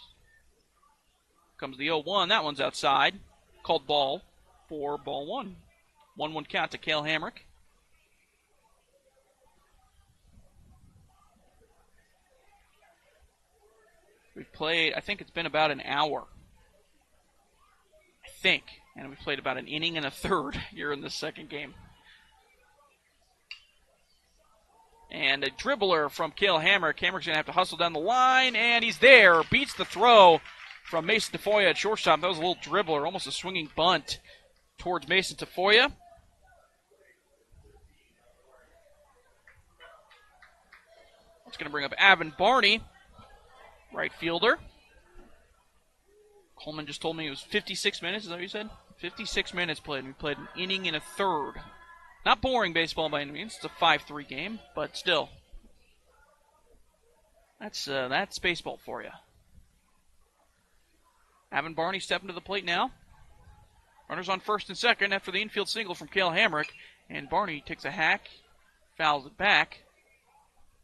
Comes the 0-1. That one's outside. Called ball for ball one. 1-1 count to Cale Hamrick. We've played, I think it's been about an hour. I think. And we've played about an inning and a third here in this second game. And a dribbler from Cale Hamrick. Hamrick's going to have to hustle down the line, and he's there. Beats the throw from Mason Tafoya at shortstop. That was a little dribbler, almost a swinging bunt towards Mason Tafoya. That's going to bring up Avin Barney, right fielder. Coleman just told me it was 56 minutes. Is that what you said? 56 minutes played. We played an inning and a third. Not boring baseball by any means. It's a 5-3 game, but still. That's baseball for you. Avin Barney stepping to the plate now. Runners on first and second after the infield single from Cale Hamrick. And Barney takes a hack, fouls it back.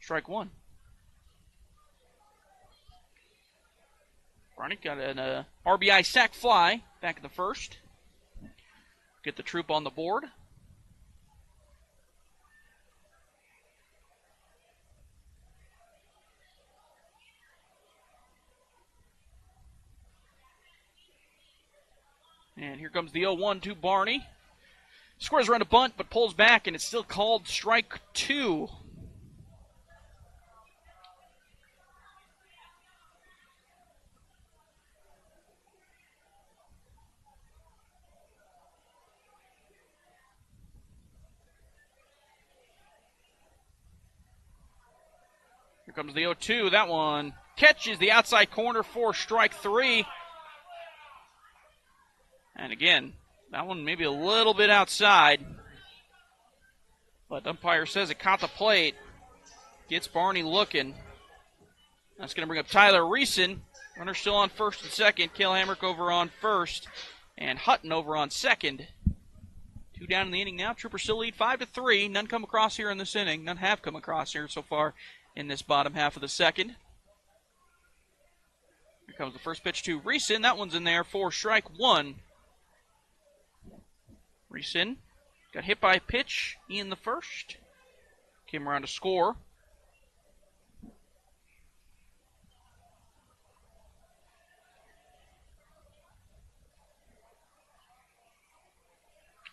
Strike one. Barney got an RBI sac fly back in the first. Get the Troop on the board. And here comes the 0-1 to Barney. Squares around a bunt, but pulls back, and it's still called strike two. Here comes the 0-2. That one catches the outside corner for strike three. And again, that one maybe a little bit outside. But umpire says it caught the plate. Gets Barney looking. That's going to bring up Tyler Reeson. Runner still on first and second. Cale Hamrick over on first. And Hutton over on second. Two down in the inning now. Troopers still lead 5-3. None come across here in this inning. None have come across here so far in this bottom half of the second. Here comes the first pitch to Reeson. That one's in there for strike one. Reeson got hit by a pitch in the first. Came around to score.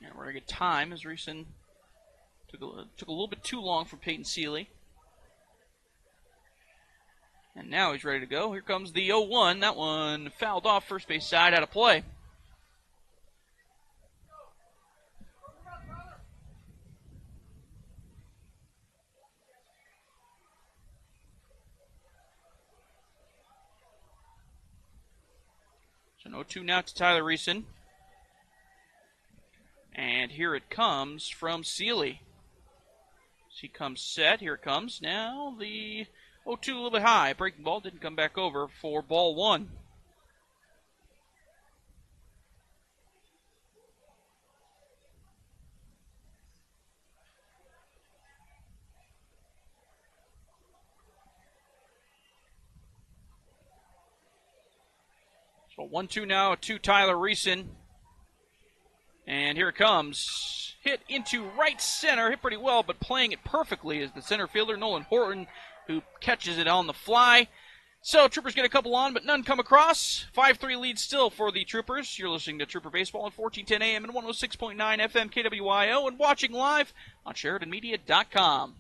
And we're going to get time as Reeson took a little bit too long for Peyton Seeley. And now he's ready to go. Here comes the 0-1. That one fouled off first base side, out of play. So 0-2 now to Tyler Reeson. And here it comes from Seeley. He comes set. Here it comes. Now the 0-2 a little bit high. Breaking ball didn't come back over for ball one. So 1-2 now to Tyler Reeson. And here it comes. Hit into right center. Hit pretty well, but playing it perfectly is the center fielder, Nolan Horton, who catches it on the fly. So Troopers get a couple on, but none come across. 5-3 lead still for the Troopers. You're listening to Trooper Baseball on 1410 AM and 106.9 FM KWYO and watching live on SheridanMedia.com.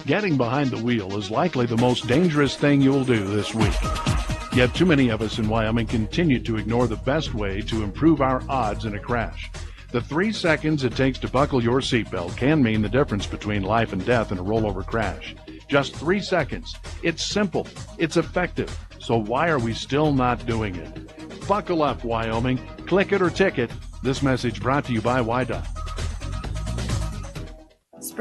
Getting behind the wheel is likely the most dangerous thing you'll do this week. Yet too many of us in Wyoming continue to ignore the best way to improve our odds in a crash. The 3 seconds it takes to buckle your seatbelt can mean the difference between life and death in a rollover crash. Just 3 seconds. It's simple. It's effective. So why are we still not doing it? Buckle up, Wyoming. Click it or ticket. This message brought to you by WYDOT.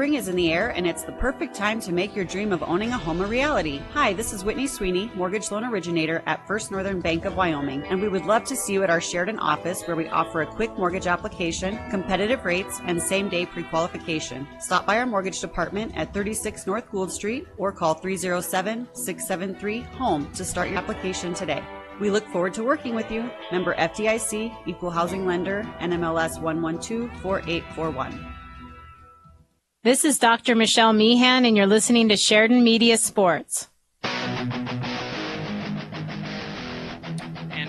Spring is in the air, and it's the perfect time to make your dream of owning a home a reality. Hi, this is Whitney Sweeney, mortgage loan originator at First Northern Bank of Wyoming, and we would love to see you at our Sheridan office, where we offer a quick mortgage application, competitive rates, and same-day pre-qualification. Stop by our mortgage department at 36 North Gould Street or call 307-673-HOME to start your application today. We look forward to working with you. Member FDIC, Equal Housing Lender, NMLS 1124841. This is Dr. Michelle Meehan, and you're listening to Sheridan Media Sports. And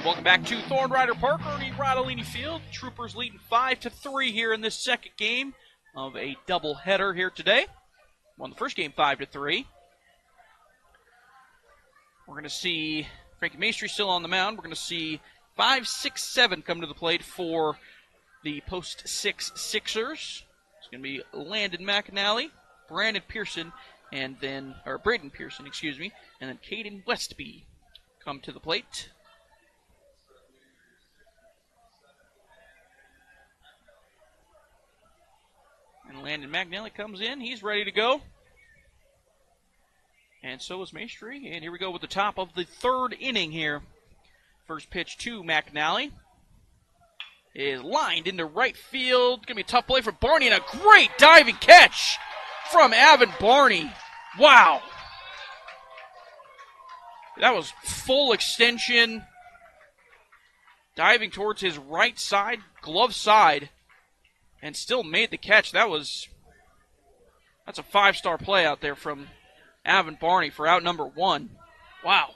welcome back to Thorn Rider Park, Ernie Rodolini Field. Troopers leading 5-3 here in this second game of a doubleheader here today. Won the first game 5-3. We're going to see Frankie Maestri still on the mound. We're going to see 5, 6, 7 come to the plate for the post 6 Sixers. It's going to be Landon McAnally, Braden Pearson, and then Caden Westby come to the plate. And Landon McAnally comes in. He's ready to go. And so is Maestri. And here we go with the top of the third inning here. First pitch to McAnally is lined into right field. Going to be a tough play for Barney, and a great diving catch from Avon Barney. Wow. That was full extension. Diving towards his right side, glove side, and still made the catch. That's a 5-star play out there from Avon Barney for out number 1. Wow.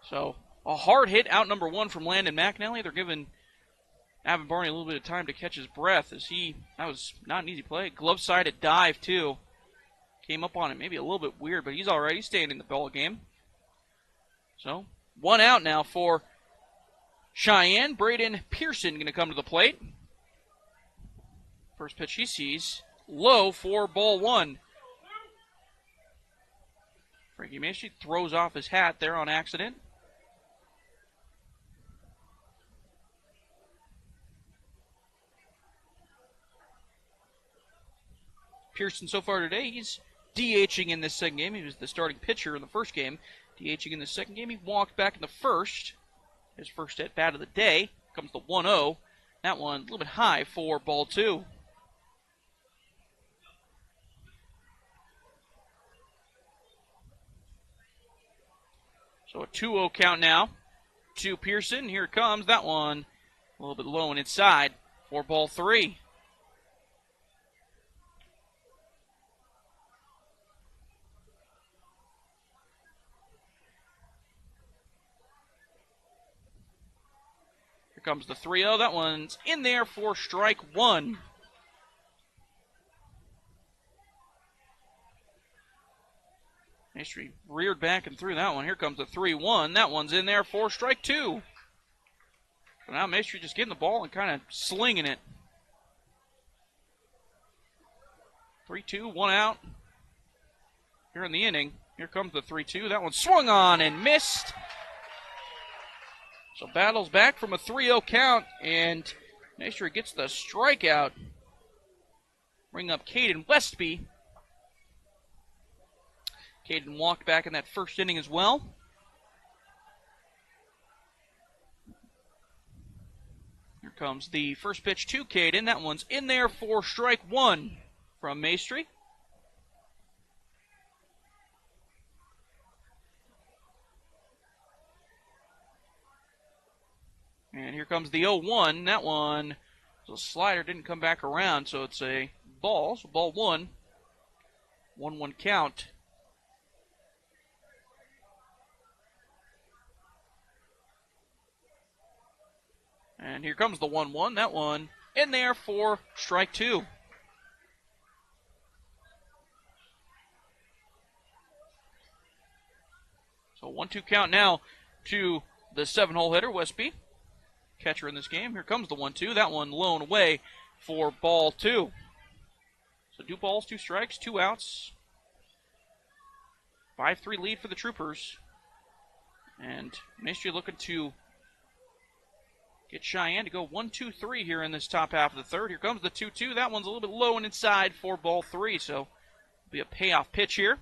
So, a hard hit, out number 1 from Landon McAnally. They're giving Avon Barney a little bit of time to catch his breath that was not an easy play. Glove-sided dive, too. Came up on it, maybe a little bit weird, but he's all right. He's staying in the ball game. So, 1 out now for Cheyenne. Braden Pearson going to come to the plate. First pitch he sees, low for ball 1. Frankie Maestri throws off his hat there on accident. Pearson so far today, he's DHing in this second game. He was the starting pitcher in the first game. DHing in the second game. He walked back in the first. His first at bat of the day. Comes the 1-0. That one a little bit high for ball 2. So a 2-0 count now to Pearson. Here it comes. That one a little bit low and inside for ball 3. Here comes the 3-0. That one's in there for strike 1. Maestri reared back and threw that one. Here comes the 3-1. That one's in there for strike 2. So now Maestri just getting the ball and kind of slinging it. 3-2, 1 out. Here in the inning. Here comes the 3-2. That one swung on and missed. So battles back from a 3-0 count, and Maestri gets the strikeout. Bring up Caden Westby. Caden walked back in that first inning as well. Here comes the first pitch to Caden. That one's in there for strike 1 from Maestri. And here comes the 0-1. That one, the slider didn't come back around, so it's a ball. So ball 1. 1-1 count. And here comes the 1-1. That one in there for strike 2. So 1-2 count now to the 7-hole hitter, Westby. Catcher in this game. Here comes the 1-2. That one low and away for ball 2. So 2 balls, 2 strikes, 2 outs. 5-3 lead for the Troopers. And Maestri looking to get Cheyenne to go 1-2-3 here in this top half of the third. Here comes the 2-2. That one's a little bit low and inside for ball 3, so it'll be a payoff pitch here.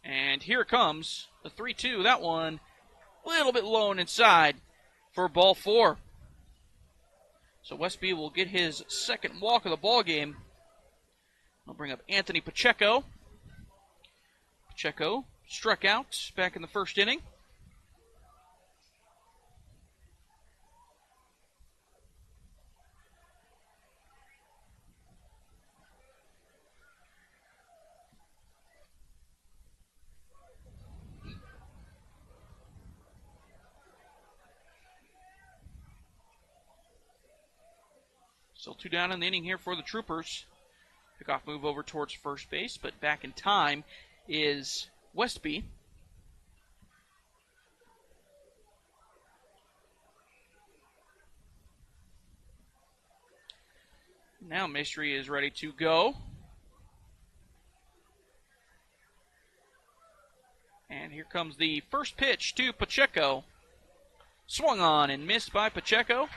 And here comes the 3-2. That one a little bit low and inside for ball 4. So Westby will get his second walk of the ball game. I'll bring up Anthony Pacheco. Pacheco struck out back in the first inning. Still 2 down in the inning here for the Troopers. Pickoff move over towards first base, but back in time is Westby. Now Maestri is ready to go. And here comes the first pitch to Pacheco. Swung on and missed by Pacheco.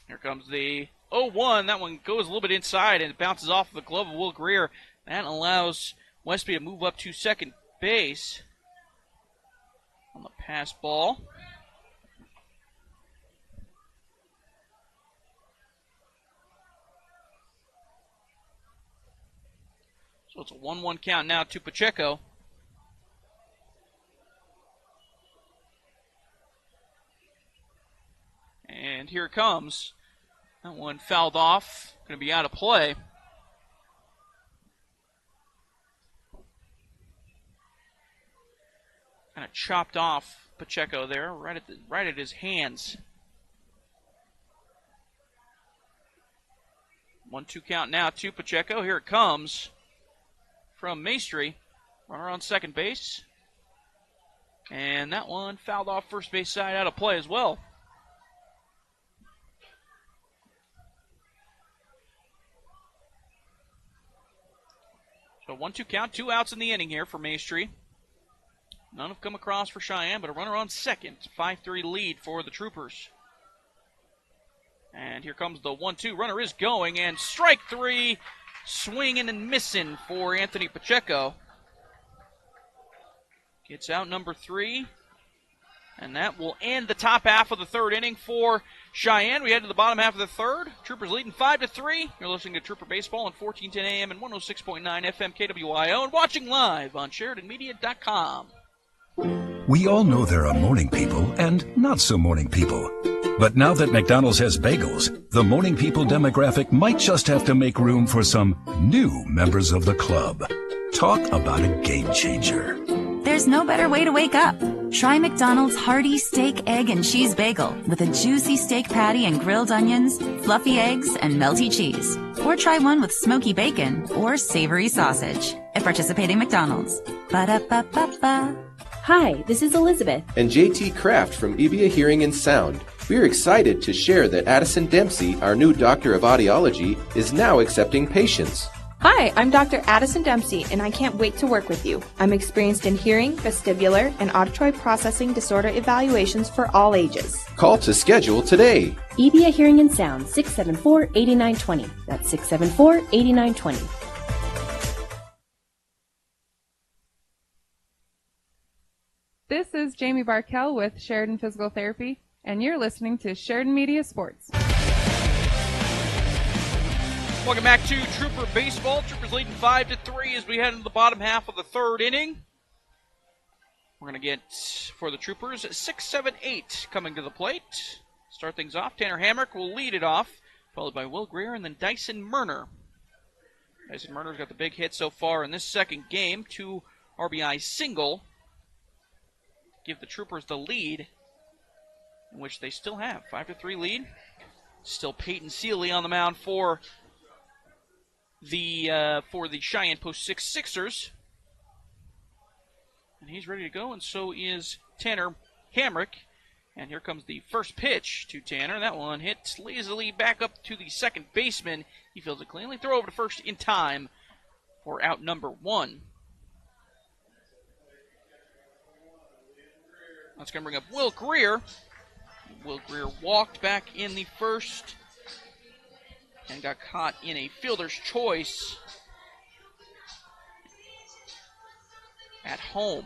Here comes the 0-1. That one goes a little bit inside and it bounces off of the glove of Will Greer. That allows Westby to move up to second base on the pass ball. So it's a 1-1 count now to Pacheco. And here it comes. That one fouled off. Going to be out of play. Kind of chopped off Pacheco there, right at his hands. 1-2 count now to Pacheco. Here it comes from Maestri. Runner on second base. And that one fouled off first base side, out of play as well. So 1-2 count, 2 outs in the inning here for Maestri. None have come across for Cheyenne, but a runner on second. 5-3 lead for the Troopers. And here comes the 1-2. Runner is going, and strike 3. Swinging and missing for Anthony Pacheco. Gets out number 3. And that will end the top half of the third inning for Cheyenne. We head to the bottom half of the third. Troopers leading 5-3. You're listening to Trooper Baseball on 1410 AM and 106.9 FM KWIO and watching live on SheridanMedia.com. We all know there are morning people and not so morning people. But now that McDonald's has bagels, the morning people demographic might just have to make room for some new members of the club. Talk about a game changer. There's no better way to wake up. Try McDonald's hearty steak, egg, and cheese bagel with a juicy steak patty and grilled onions, fluffy eggs, and melty cheese. Or try one with smoky bacon or savory sausage at participating McDonald's. Ba-da-ba-ba-ba. Hi, this is Elizabeth and JT Kraft from EBA Hearing and Sound. We're excited to share that Addison Dempsey, our new doctor of audiology, is now accepting patients. Hi, I'm Dr. Addison Dempsey, and I can't wait to work with you. I'm experienced in hearing, vestibular, and auditory processing disorder evaluations for all ages. Call to schedule today. EBA Hearing and Sound, 674-8920. That's 674-8920. This is Jamie Barkell with Sheridan Physical Therapy, and you're listening to Sheridan Media Sports. Welcome back to Trooper Baseball. Troopers leading 5-3 as we head into the bottom half of the third inning. We're going to get, for the Troopers, 6, 7, 8 coming to the plate. Start things off. Tanner Hamrick will lead it off, followed by Will Greer and then Dyson Murner. Dyson Murner's got the big hit so far in this second game. 2 RBI single. Give the Troopers the lead, in which they still have. 5-3 lead. Still Peyton Seeley on the mound for for the Cheyenne Post 6 Sixers. And he's ready to go, and so is Tanner Hamrick. And here comes the first pitch to Tanner. That one hits lazily back up to the second baseman. He fields it cleanly. Throw over to first in time for out number 1. That's going to bring up Will Greer. Will Greer walked back in the first and got caught in a fielder's choice at home.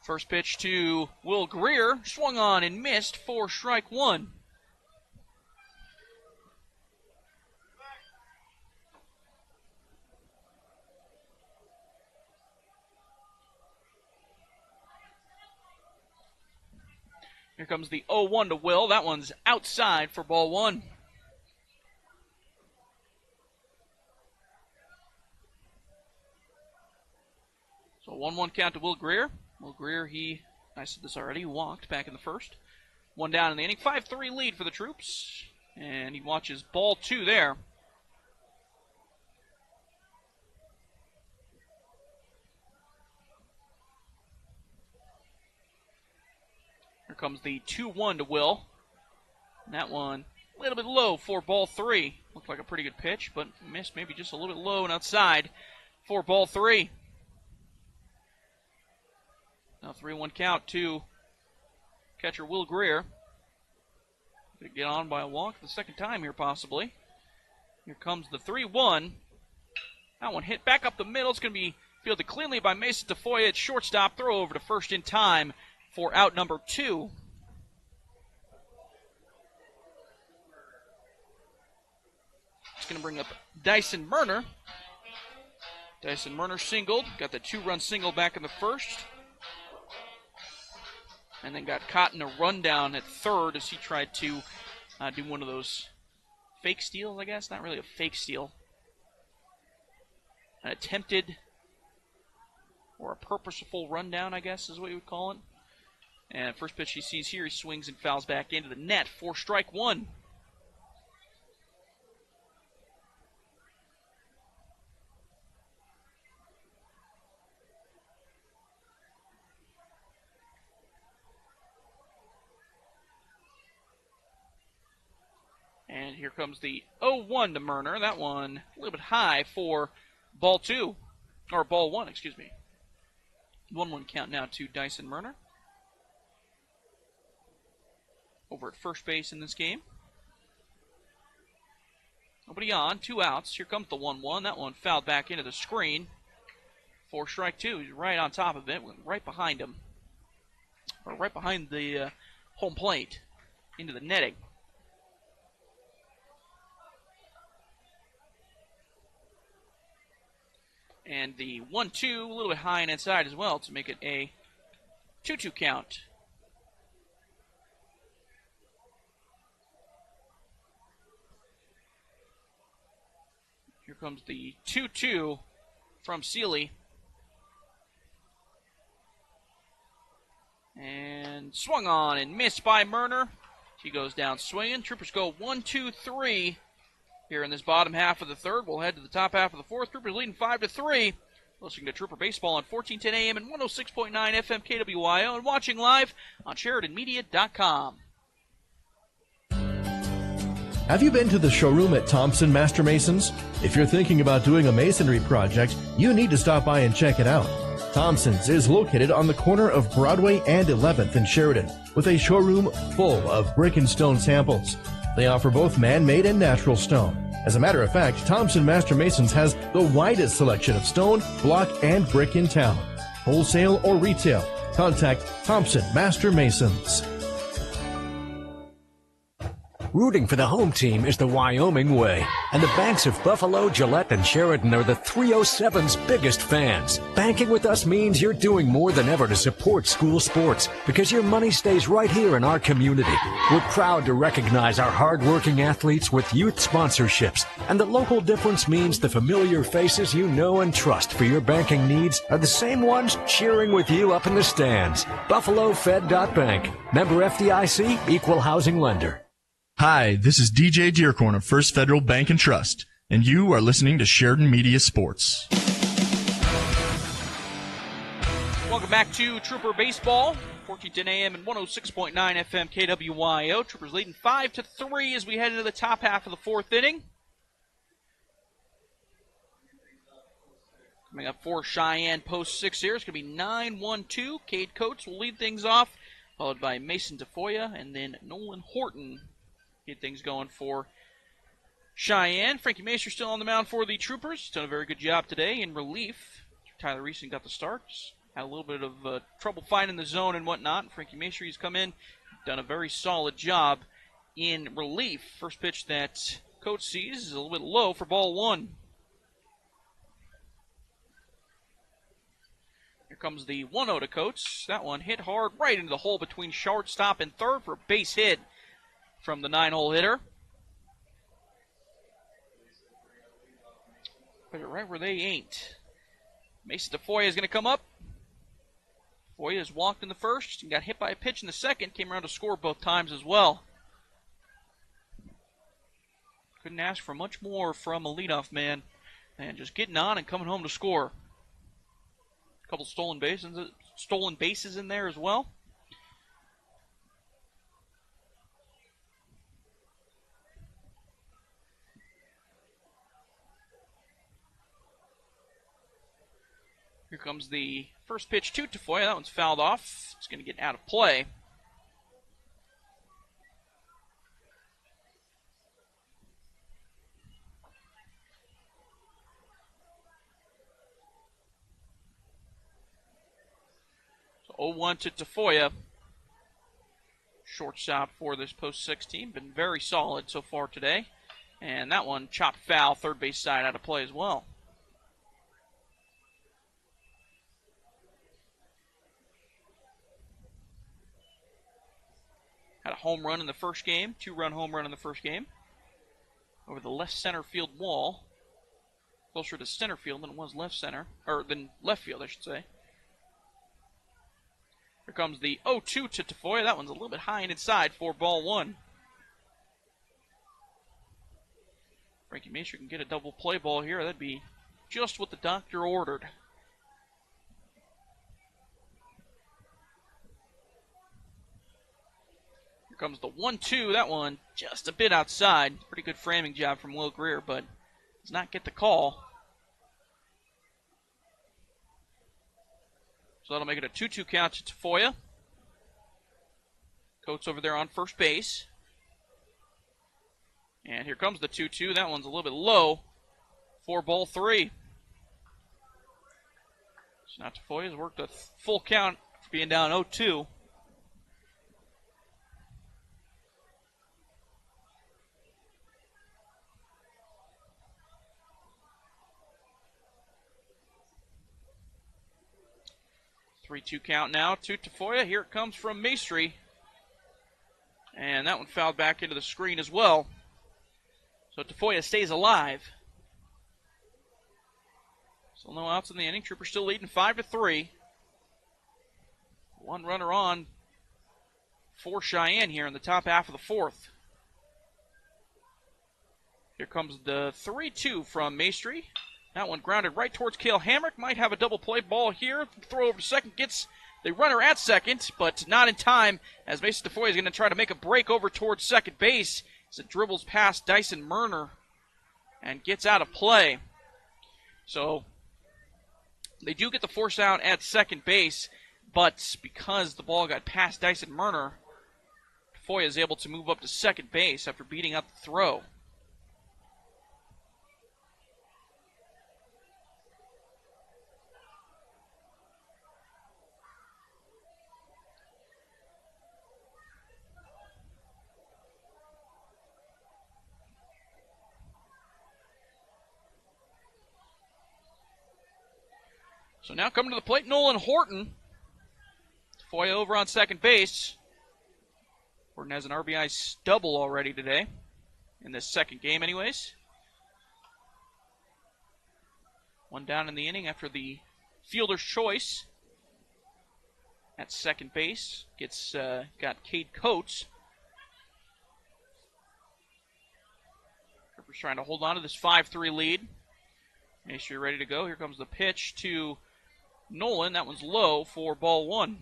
First pitch to Will Greer, swung on and missed for strike 1. Here comes the 0-1 to Will. That one's outside for ball 1. So 1-1 count to Will Greer. Will Greer, I said this already, walked back in the first. 1 down in the inning. 5-3 lead for the Troops. And he watches ball 2 there. Here comes the 2-1 to Will. And that one a little bit low for ball 3. Looked like a pretty good pitch, but missed maybe just a little bit low and outside for ball 3. Now 3-1 count to catcher Will Greer. Going to get on by a walk the second time here possibly. Here comes the 3-1. That one hit back up the middle. It's going to be fielded cleanly by Mason Tafoya at shortstop. Throw over to first in time for out number 2. It's going to bring up Dyson Murner. Dyson Murner singled. Got the 2-run single back in the first. And then got caught in a rundown at third as he tried to do one of those fake steals, I guess. Not really a fake steal. An attempted or a purposeful rundown, I guess is what you would call it. And first pitch he sees here, he swings and fouls back into the net for strike 1. And here comes the 0-1 to Murner. That one a little bit high for ball 2. Or ball 1, excuse me. 1-1 count now to Dyson Murner. Over at first base in this game. Nobody on, 2 outs. Here comes the 1-1. That one fouled back into the screen for strike 2. He's right on top of it, went right behind him. Or right behind the home plate into the netting. And the 1-2, a little bit high and inside as well to make it a 2-2 count. Here comes the 2-2 from Seeley. And swung on and missed by Murner. He goes down swinging. Troopers go 1-2-3. Here in this bottom half of the third, we'll head to the top half of the fourth. Troopers leading 5-3. Listening to Trooper Baseball on 1410 AM and 106.9 FM KWYO and watching live on SheridanMedia.com. Have you been to the showroom at Thompson Master Masons? If you're thinking about doing a masonry project, you need to stop by and check it out. Thompson's is located on the corner of Broadway and 11th in Sheridan with a showroom full of brick and stone samples. They offer both man-made and natural stone. As a matter of fact, Thompson Master Masons has the widest selection of stone, block, and brick in town. Wholesale or retail, contact Thompson Master Masons. Rooting for the home team is the Wyoming way. And the banks of Buffalo, Gillette, and Sheridan are the 307's biggest fans. Banking with us means you're doing more than ever to support school sports because your money stays right here in our community. We're proud to recognize our hard-working athletes with youth sponsorships. And the local difference means the familiar faces you know and trust for your banking needs are the same ones cheering with you up in the stands. BuffaloFed.Bank. Member FDIC, Equal Housing Lender. Hi, this is DJ Dearcorn of First Federal Bank and Trust, and you are listening to Sheridan Media Sports. Welcome back to Trooper Baseball, 1410 AM and 106.9 FM KWYO. Troopers leading 5-3 as we head into the top half of the fourth inning. Coming up for Cheyenne post 6 here, it's going to be 9-1-2. Cade Coates will lead things off, followed by Mason Tafoya, and then Nolan Horton get things going for Cheyenne. Frankie Macer still on the mound for the Troopers. He's done a very good job today in relief. Tyler Reeson got the start. Had a little bit of trouble finding the zone and whatnot. Frankie Macer has come in, done a very solid job in relief. First pitch that Coates sees is a little bit low for ball one. Here comes the 1-0 to Coates. That one hit hard right into the hole between shortstop and third for a base hit from the 9-hole hitter. Put it right where they ain't. Mason Tafoya is going to come up. Tafoya has walked in the first and got hit by a pitch in the second. Came around to score both times as well. Couldn't ask for much more from a leadoff man. And just getting on and coming home to score. A couple stolen bases in there as well. Here comes the first pitch to Tafoya. That one's fouled off. It's going to get out of play. So 0-1 to Tafoya. Shortstop for this post-6 team. Been very solid so far today. And that one chopped foul, third base side out of play as well. Had a home run in the first game, 2-run home run in the first game. Over the left center field wall. Closer to center field than it was left center, or than left field, I should say. Here comes the 0-2 to Tafoya. That one's a little bit high and inside for ball one. Frankie Macer can get a double play ball here. That'd be just what the doctor ordered. Here comes the 1-2. That one just a bit outside. Pretty good framing job from Will Greer, but does not get the call. So that'll make it a 2-2 count to Tafoya. Coates over there on first base. And here comes the 2-2. That one's a little bit low for ball three. So now Tafoya's worked a full count for being down 0-2. Three-two count now to Tafoya. Here it comes from Maestri. And that one fouled back into the screen as well. So Tafoya stays alive. Still no outs in the inning. Troopers still leading 5-3. One runner on for Cheyenne here in the top half of the fourth. Here comes the 3-2 from Maestri. That one grounded right towards Cale Hamrick. Might have a double play ball here. Throw over to second. Gets the runner at second, but not in time as Mason Tafoya is going to try to make a break over towards second base as it dribbles past Dyson Murner and gets out of play. So they do get the force out at second base, but because the ball got past Dyson Murner, Tafoya is able to move up to second base after beating up the throw. So now coming to the plate, Nolan Horton. Foy over on second base. Horton has an RBI double already today, in this second game anyways. One down in the inning after the fielder's choice. At second base, got Cade Coates. Clippers trying to hold on to this 5-3 lead. Make sure you're ready to go. Here comes the pitch to Nolan. That one's low for ball one.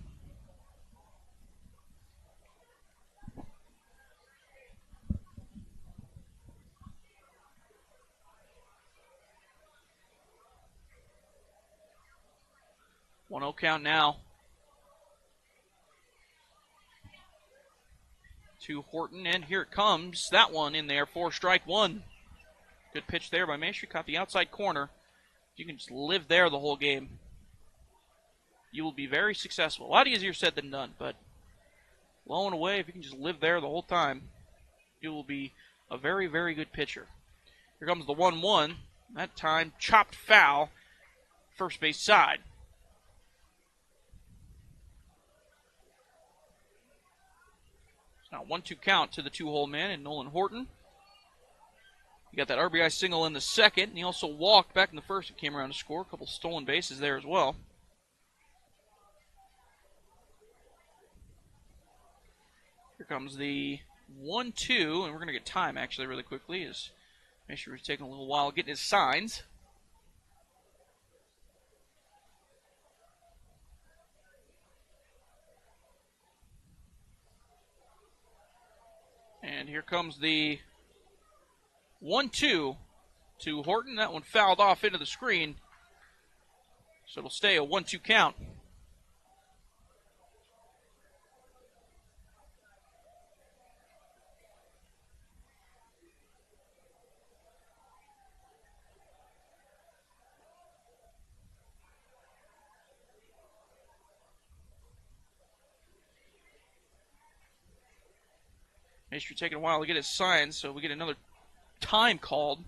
One 0 count now. To Horton, and here it comes. That one in there for strike one. Good pitch there by Maestri. Caught the outside corner. You can just live there the whole game. You will be very successful. A lot easier said than done, but low and away, if you can just live there the whole time, you will be a very, very good pitcher. Here comes the 1-1. That time, chopped foul, first base side. Now 1-2 count to the two-hole man and Nolan Horton. He got that RBI single in the second, and he also walked back in the first and came around to score. A couple stolen bases there as well. Here comes the 1-2, and we're going to get time actually really quickly. Make sure he's taking a little while getting his signs. And here comes the 1-2 to Horton. That one fouled off into the screen. So it'll stay a 1-2 count. Maestri taking a while to get his signs, so we get another time called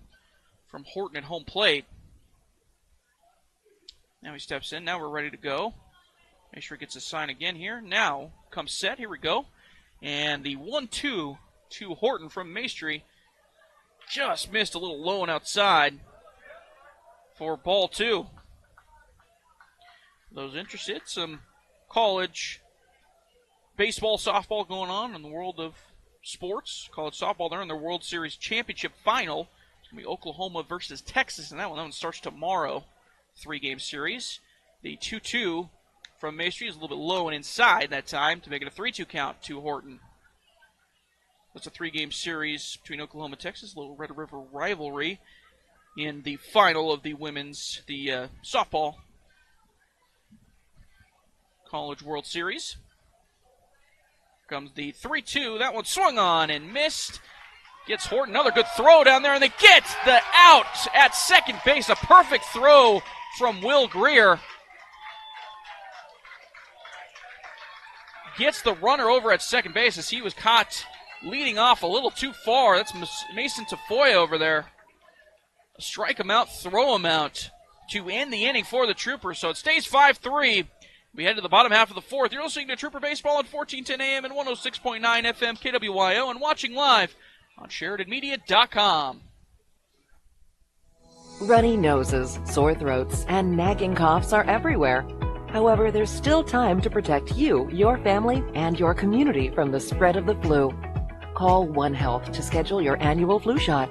from Horton at home plate. Now he steps in. Now we're ready to go. Maestri gets his sign again here. Now comes set. Here we go. And the 1-2 to Horton from Maestri just missed a little low and outside for ball two. Those interested, some college baseball, softball going on in the world of sports. College softball, they're in their World Series championship final. It's going to be Oklahoma versus Texas in that one. That one starts tomorrow. 3-game series. The 2-2 from Maestri is a little bit low and inside that time to make it a 3-2 count to Horton. That's a 3-game series between Oklahoma and Texas. A little Red River rivalry in the final of the women's, softball College World Series. Comes the 3-2. That one swung on and missed. Gets Horton another good throw down there, and they get the out at second base. A perfect throw from Will Greer. Gets the runner over at second base as he was caught leading off a little too far. That's Mason Tafoya over there. Strike him out, throw him out to end the inning for the Troopers. So it stays 5-3. We head to the bottom half of the fourth. You're listening to Trooper Baseball at 1410 AM and 106.9 FM KWYO and watching live on SheridanMedia.com. Runny noses, sore throats, and nagging coughs are everywhere. However, there's still time to protect you, your family, and your community from the spread of the flu. Call One Health to schedule your annual flu shot.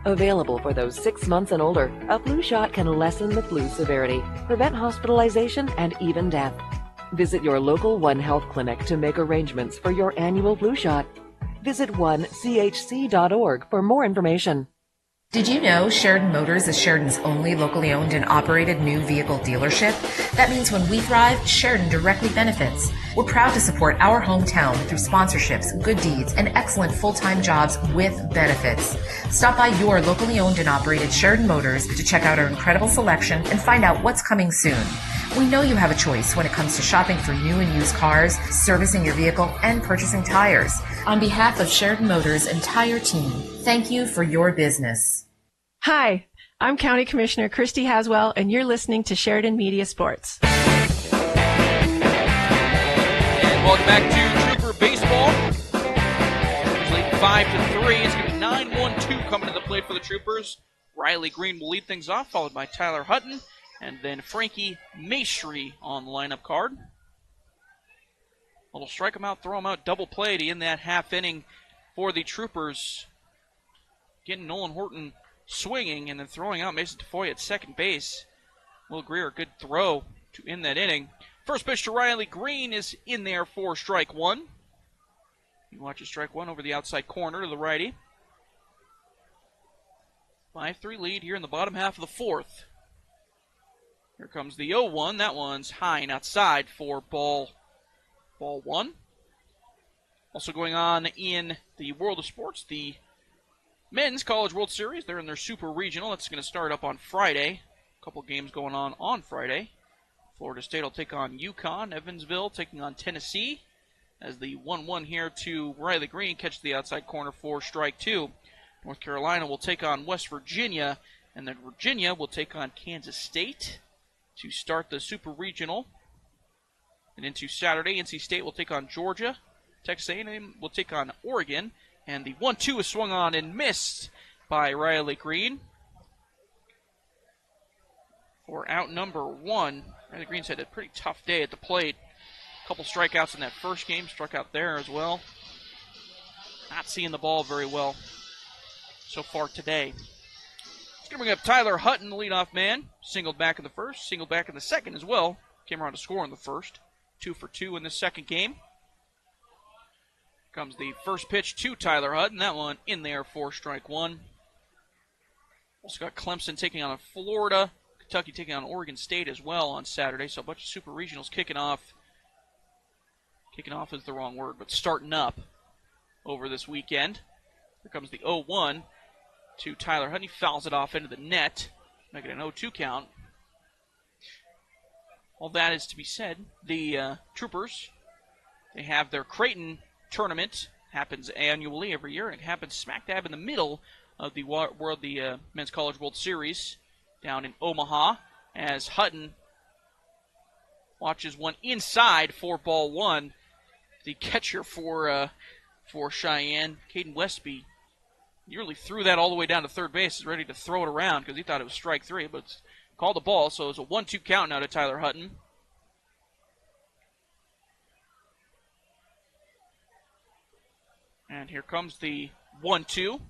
Available for those 6 months and older, a flu shot can lessen the flu severity, prevent hospitalization, and even death. Visit your local One Health clinic to make arrangements for your annual flu shot. Visit onechc.org for more information. Did you know Sheridan Motors is Sheridan's only locally owned and operated new vehicle dealership? That means when we thrive, Sheridan directly benefits. We're proud to support our hometown through sponsorships, good deeds, and excellent full-time jobs with benefits. Stop by your locally owned and operated Sheridan Motors to check out our incredible selection and find out what's coming soon. We know you have a choice when it comes to shopping for new and used cars, servicing your vehicle, and purchasing tires. On behalf of Sheridan Motors' entire team, thank you for your business. Hi, I'm County Commissioner Christy Haswell, and you're listening to Sheridan Media Sports. And welcome back to Trooper Baseball. Troopers leading 5-3. It's going to be 9-1-2 coming to the plate for the Troopers. Riley Green will lead things off, followed by Tyler Hutton, and then Frankie Maestri on the lineup card. Little strike him out, throw him out, double play to end that half inning for the Troopers. Getting Nolan Horton swinging and then throwing out Mason Tafoya at second base. Will Greer, a good throw to end that inning. First pitch to Riley Green is in there for strike one. You watch strike one over the outside corner to the righty. 5-3 lead here in the bottom half of the fourth. Here comes the 0-1. That one's high and outside for ball one. Also going on in the world of sports, the Men's College World Series. They're in their Super Regional. That's going to start up on Friday. A couple games going on Friday. Florida State will take on UConn. Evansville taking on Tennessee. As the 1-1 here to Riley Green catches the outside corner for strike two. North Carolina will take on West Virginia. And then Virginia will take on Kansas State to start the Super Regional. And into Saturday, NC State will take on Georgia. Texas A&M will take on Oregon. And the 1-2 is swung on and missed by Riley Green. For out number one, Riley Green's had a pretty tough day at the plate. A couple strikeouts in that first game, struck out there as well. Not seeing the ball very well so far today. It's going to bring up Tyler Hutton, the leadoff man. Singled back in the first, singled back in the second as well. Came around to score in the first. 2 for 2 in the second game. Comes the first pitch to Tyler Hutton. That one in there for strike one. Also got Clemson taking on Florida. Kentucky taking on Oregon State as well on Saturday. So a bunch of Super Regionals kicking off. Kicking off is the wrong word, but starting up over this weekend. Here comes the 0-1 to Tyler Hutton. He fouls it off into the net. Making an 0-2 count. All that is to be said. The Troopers, they have their Creighton tournament. Happens annually every year, and it happens smack dab in the middle of the Men's College World Series down in Omaha, as Hutton watches one inside for ball one. The catcher for Cheyenne, Caden Westby, nearly threw that all the way down to third base, is ready to throw it around because he thought it was strike three, but it's called the ball, so it's a 1-2 count now to Tyler Hutton. And here comes the 1-2.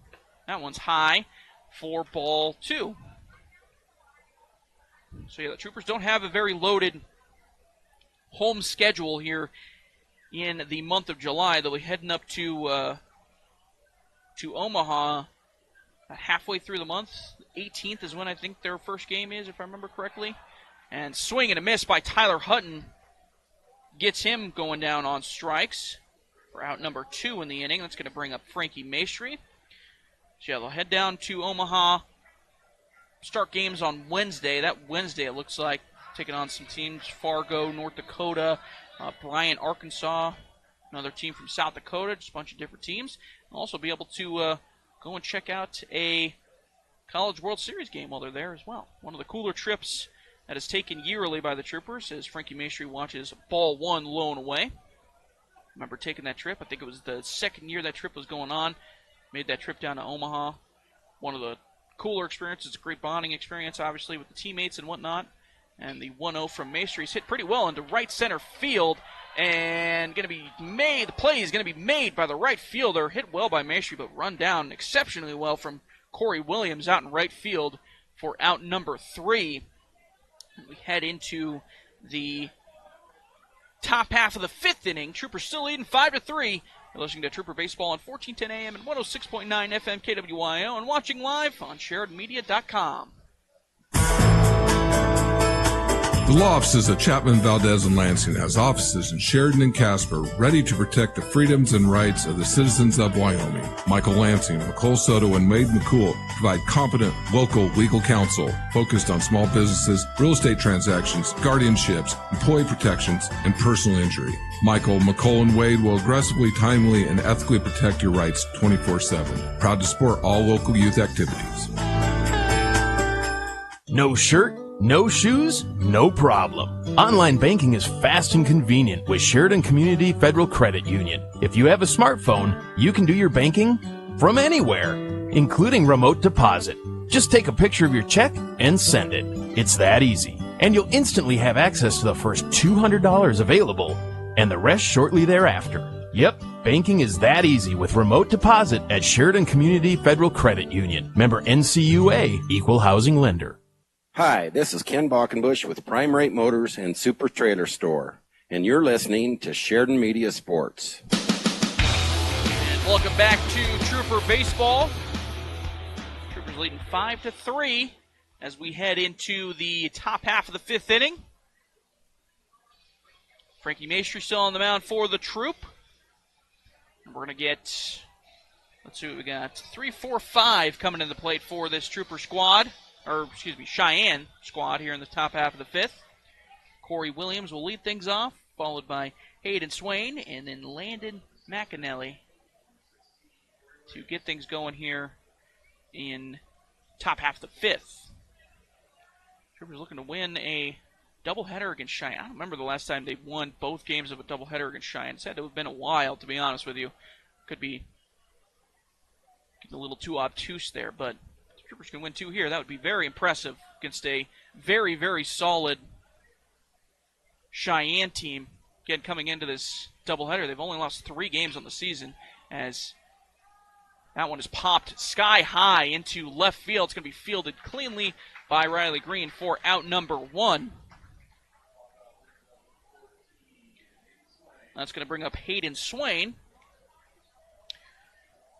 That one's high for ball two. So yeah, the Troopers don't have a very loaded home schedule here in the month of July. They'll be heading up to Omaha halfway through the month. 18th is when I think their first game is, if I remember correctly. And swing and a miss by Tyler Hutton gets him going down on strikes for out number 2 in the inning. That's going to bring up Frankie Maestri. So yeah, they'll head down to Omaha. Start games on Wednesday. That Wednesday, it looks like, taking on some teams. Fargo, North Dakota, Bryant, Arkansas, another team from South Dakota, just a bunch of different teams. They'll also be able to go and check out a College World Series game while they're there as well. One of the cooler trips that is taken yearly by the Troopers as Frankie Maestri watches ball one lone away. Remember taking that trip. I think it was the second year that trip was going on. Made that trip down to Omaha. One of the cooler experiences. It's a great bonding experience, obviously, with the teammates and whatnot. And the 1-0 from Maestri is hit pretty well into right center field. And going to be made. The play is going to be made by the right fielder. Hit well by Maestri, but run down exceptionally well from Corey Williams out in right field for out number 3. We head into the top half of the 5th inning. Troopers still leading 5-3. You're listening to Trooper Baseball on 1410 AM and 106.9 FM KWYO and watching live on SheridanMedia.com. The law offices of Chapman, Valdez, and Lansing has offices in Sheridan and Casper ready to protect the freedoms and rights of the citizens of Wyoming. Michael Lansing, McCole Soto, and Wade McCool provide competent local legal counsel focused on small businesses, real estate transactions, guardianships, employee protections, and personal injury. Michael, McCole, and Wade will aggressively, timely, and ethically protect your rights 24/7. Proud to support all local youth activities. No shirt? No shoes? No problem. Online banking is fast and convenient with Sheridan Community Federal Credit Union. If you have a smartphone, you can do your banking from anywhere, including remote deposit. Just take a picture of your check and send it. It's that easy. And you'll instantly have access to the first $200 available and the rest shortly thereafter. Yep, banking is that easy with remote deposit at Sheridan Community Federal Credit Union. Member NCUA, Equal Housing Lender. Hi, this is Ken Balkenbush with Prime Rate Motors and Super Trailer Store, and you're listening to Sheridan Media Sports. And welcome back to Trooper Baseball. Troopers leading 5-3 as we head into the top half of the fifth inning. Frankie Maestri still on the mound for the Troop. We're going to get, let's see what we got, 3, 4, 5 coming in the plate for this Trooper squad. Cheyenne squad here in the top half of the fifth. Corey Williams will lead things off, followed by Hayden Swain, and then Landon McAnally to get things going here in top half of the fifth. Troopers looking to win a doubleheader against Cheyenne. I don't remember the last time they won both games of a doubleheader against Cheyenne. It's had to have been a while, to be honest with you. Could be getting a little too obtuse there, but Troopers can win 2 here. That would be very impressive against a very, very solid Cheyenne team. Again, coming into this doubleheader, they've only lost 3 games on the season, as that one is popped sky high into left field. It's going to be fielded cleanly by Riley Green for out number 1. That's going to bring up Hayden Swain.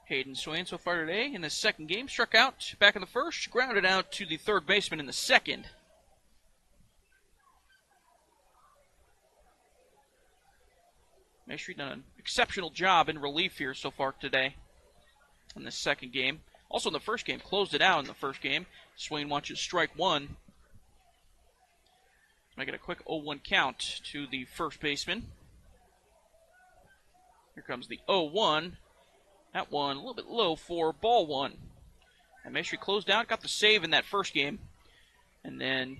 Hayden Swain so far today in the second game, struck out back in the first, grounded out to the third baseman in the second. Maestri done an exceptional job in relief here so far today in the second game. Also in the first game, closed it out in the first game. Swain watches strike 1. Make it a quick 0-1 count to the first baseman. Here comes the 0-1. That one a little bit low for ball 1. And Maestri closed out, got the save in that first game, and then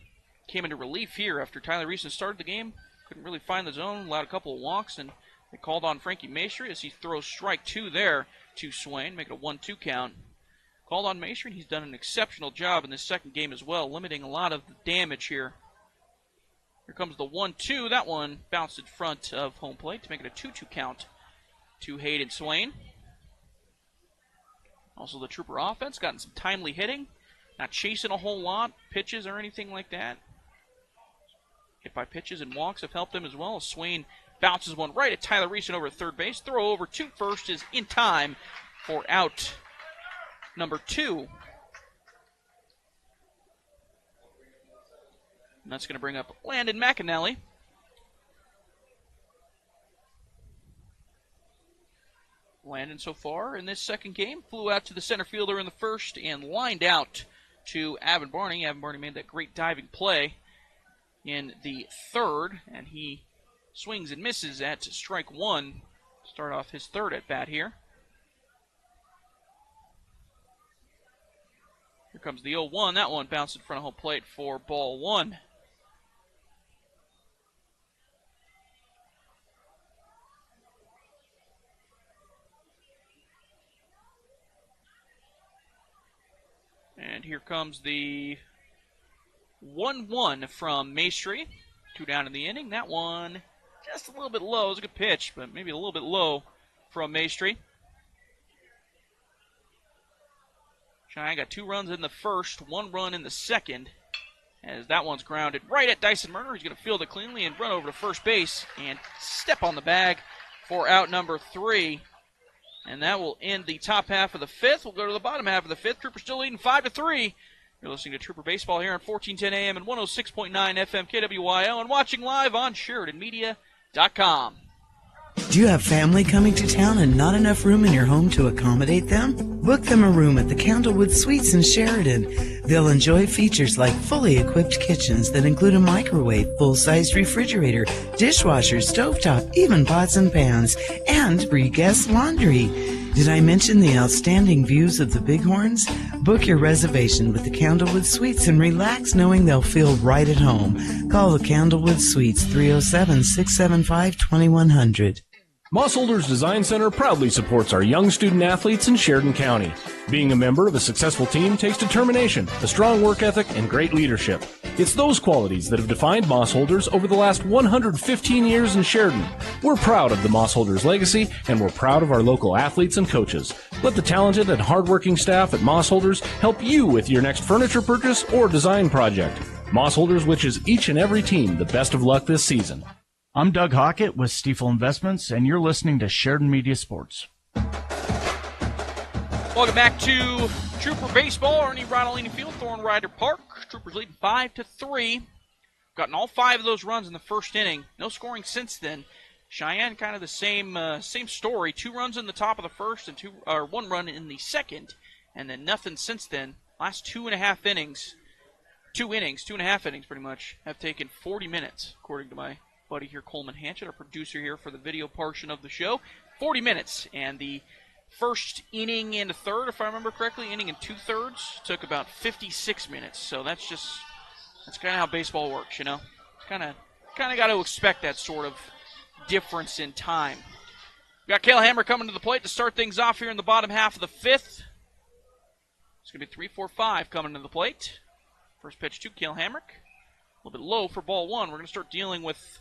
came into relief here after Tyler Reeson started the game. Couldn't really find the zone, allowed a couple of walks, and they called on Frankie Maestri as he throws strike 2 there to Swain, make it a 1-2 count. Called on Maestri, and he's done an exceptional job in this second game as well, limiting a lot of the damage here. Here comes the 1-2. That one bounced in front of home plate to make it a 2-2 count to Hayden Swain. Also, the Trooper offense gotten some timely hitting, not chasing a whole lot, pitches or anything like that. Hit by pitches and walks have helped them as well. Swain bounces one right at Tyler Reeson over at third base. Throw over to first is in time for out number 2. And that's going to bring up Landon McAnally. Landon so far in this second game flew out to the center fielder in the first and lined out to Avon Barney. Avon Barney made that great diving play in the third, and he swings and misses at strike 1. Start off his third at bat here. Here comes the 0-1. That one bounced in front of home plate for ball 1. And here comes the 1-1 from Maestri. 2 down in the inning. That one just a little bit low. It was a good pitch, but maybe a little bit low from Maestri. Cheyenne got 2 runs in the first, 1 run in the second, as that one's grounded right at Dyson Murner. He's going to field it cleanly and run over to first base and step on the bag for out number 3. And that will end the top half of the fifth. We'll go to the bottom half of the fifth. Trooper still leading 5-3. You're listening to Trooper Baseball here on 1410 AM and 106.9 FM KWYO and watching live on SheridanMedia.com. Do you have family coming to town and not enough room in your home to accommodate them? Book them a room at the Candlewood Suites in Sheridan. They'll enjoy features like fully equipped kitchens that include a microwave, full-sized refrigerator, dishwasher, stovetop, even pots and pans, and free guest laundry. Did I mention the outstanding views of the Bighorns? Book your reservation with the Candlewood Suites and relax knowing they'll feel right at home. Call the Candlewood Suites 307-675-2100. Moss Holders Design Center proudly supports our young student athletes in Sheridan County. Being a member of a successful team takes determination, a strong work ethic, and great leadership. It's those qualities that have defined Moss Holders over the last 115 years in Sheridan. We're proud of the Moss Holders legacy, and we're proud of our local athletes and coaches. Let the talented and hardworking staff at Moss Holders help you with your next furniture purchase or design project. Moss Holders wishes each and every team the best of luck this season. I'm Doug Hockett with Stiefel Investments, and you're listening to Sheridan Media Sports. Welcome back to Trooper Baseball, Ernie Rodolini Field, Thorn Rider Park. Troopers leading 5-3. Gotten all 5 of those runs in the first inning. No scoring since then. Cheyenne kind of the same story. 2 runs in the top of the first and 1 run in the second, and then nothing since then. Last 2.5 innings, 2.5 innings pretty much, have taken 40 minutes, according to my buddy here, Coleman Hanchett, our producer here for the video portion of the show. 40 minutes, and the first inning and a third, if I remember correctly, inning and 2/3, took about 56 minutes. So that's kind of how baseball works, you know. Kind of got to expect that sort of difference in time. We got Cale Hammer coming to the plate to start things off here in the bottom half of the 5th. It's going to be 3-4-5 coming to the plate. First pitch to Cale Hamrick. A little bit low for ball 1. We're going to start dealing with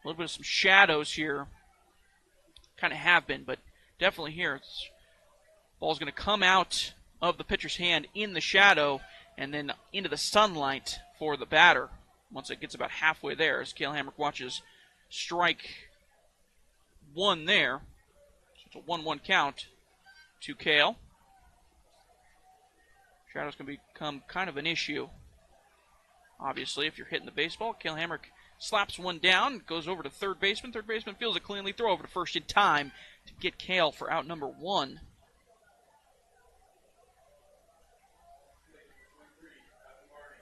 a little bit of some shadows here. Kind of have been, but definitely here. Ball's going to come out of the pitcher's hand in the shadow and then into the sunlight for the batter once it gets about halfway there, as Cale Hamrick watches strike 1 there. So it's a 1-1 count to Cale. Shadow's going to become kind of an issue. Obviously, if you're hitting the baseball, Cale Hamrick slaps 1 down, goes over to third baseman. Third baseman feels it cleanly, throw over to first in time to get Cale for out number 1.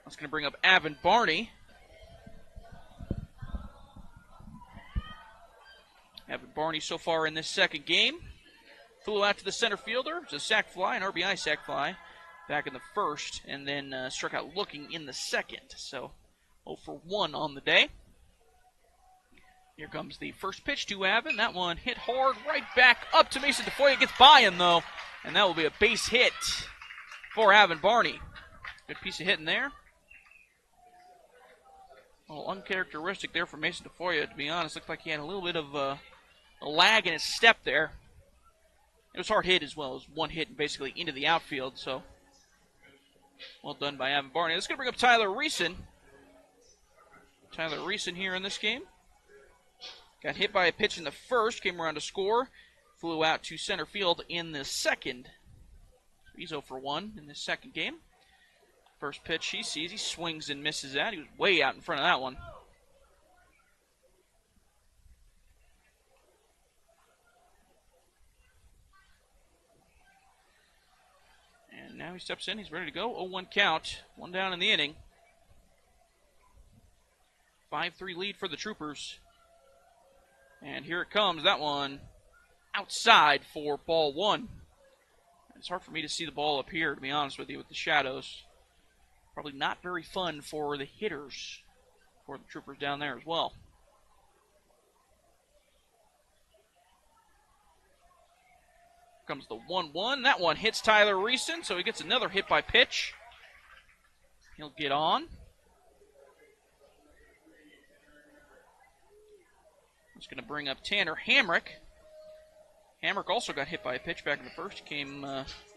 That's going to bring up Avin Barney. Avin Barney so far in this second game. Flew out to the center fielder. It's a sac fly, an RBI sac fly, back in the first, and then struck out looking in the second. So 0 for 1 on the day. Here comes the first pitch to Avin. That one hit hard right back up to Mason DeFoy. It gets by him, though, and that will be a base hit for Avin Barney. Good piece of hitting there. A little uncharacteristic there for Mason DeFoy, to be honest. Looked like he had a little bit of a lag in his step there. It was hard hit as well. It was 1 hit basically into the outfield, so well done by Avin Barney. That's going to bring up Tyler Reeson. Tyler Reeson here in this game. Got hit by a pitch in the first, came around to score, flew out to center field in the second. He's 0 for 1 in this second game. First pitch he sees, he swings and misses that. He was way out in front of that one. And now he steps in, he's ready to go. 0-1 count, 1 down in the inning. 5-3 lead for the Troopers. And here it comes, that one outside for ball 1. It's hard for me to see the ball up here, to be honest with you, with the shadows. Probably not very fun for the hitters, for the Troopers down there as well. Comes the 1-1. That one hits Tyler Reeson, so he gets another hit by pitch. He'll get on. It's going to bring up Tanner Hamrick. Hamrick also got hit by a pitch back in the first. He came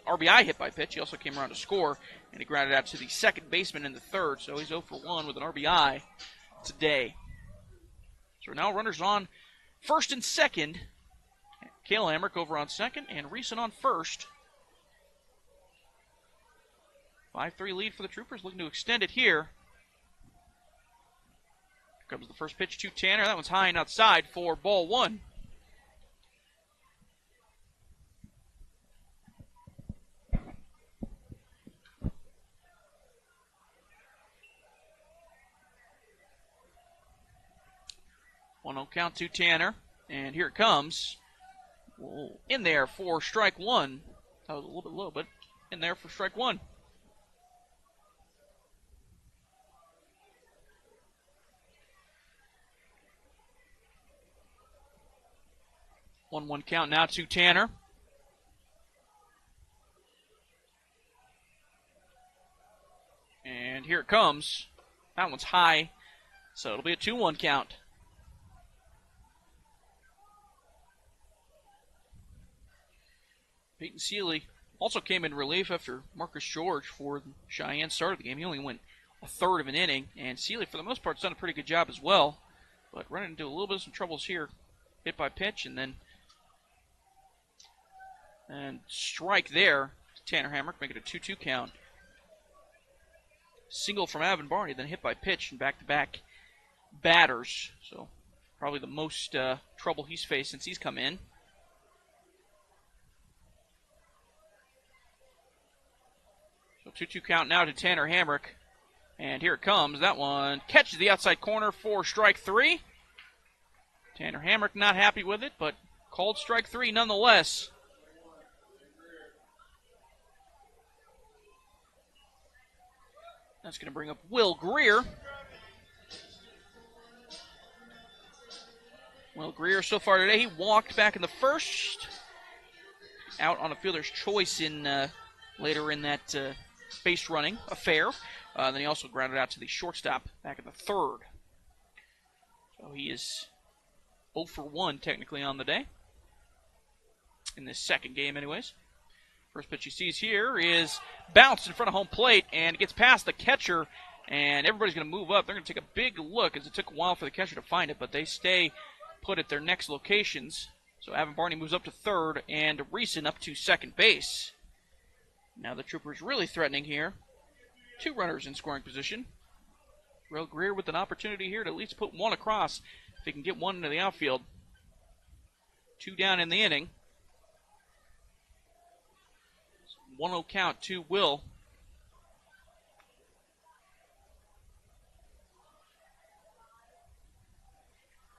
RBI hit by pitch. He also came around to score, and he grounded out to the second baseman in the third. So he's 0 for 1 with an RBI today. So now runners on first and second. Cale Hamrick over on second, and Reeson on first. 5-3 lead for the Troopers, looking to extend it here. Here comes the first pitch to Tanner. That one's high and outside for ball 1. One count to Tanner, and here it comes. In there for strike 1. That was a little bit low, but in there for strike 1. 1-1 count now to Tanner. And here it comes. That one's high, so it'll be a 2-1 count. Peyton Seeley also came in relief after Marcus George for Cheyenne started the game. He only went a third of an inning, and Seeley, for the most part, has done a pretty good job as well. But running into a little bit of some troubles here. Hit by pitch, and then strike there to Tanner Hamrick, make it a 2-2 count. Single from Evan Barney, then hit by pitch and back-to-back batters. So probably the most trouble he's faced since he's come in. So 2-2 count now to Tanner Hamrick. And here it comes. That one catches the outside corner for strike 3. Tanner Hamrick not happy with it, but called strike 3 nonetheless. That's going to bring up Will Greer. Will Greer so far today, he walked back in the first. Out on a fielder's choice later in that base running affair. Then he also grounded out to the shortstop back in the third. So he is 0 for 1 technically on the day. In this second game anyways. First pitch he sees here is bounced in front of home plate and gets past the catcher, and everybody's going to move up. They're going to take a big look as it took a while for the catcher to find it, but they stay put at their next locations. So Evan Barney moves up to third and Reeson up to second base. Now the Troopers really threatening here. 2 runners in scoring position. Will Greer with an opportunity here to at least put one across if he can get one into the outfield. 2 down in the inning. 1-0 count to Will.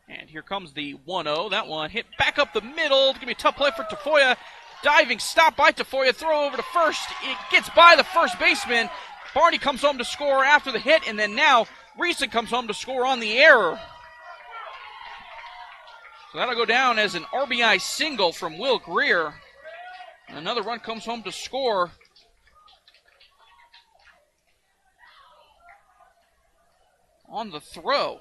And here comes the 1-0. That one hit back up the middle. It's going to be a tough play for Tafoya. Diving stop by Tafoya. Throw over to first. It gets by the first baseman. Barney comes home to score after the hit, and then now Reeson comes home to score on the error. So that'll go down as an RBI single from Will Greer. And another run comes home to score. On the throw.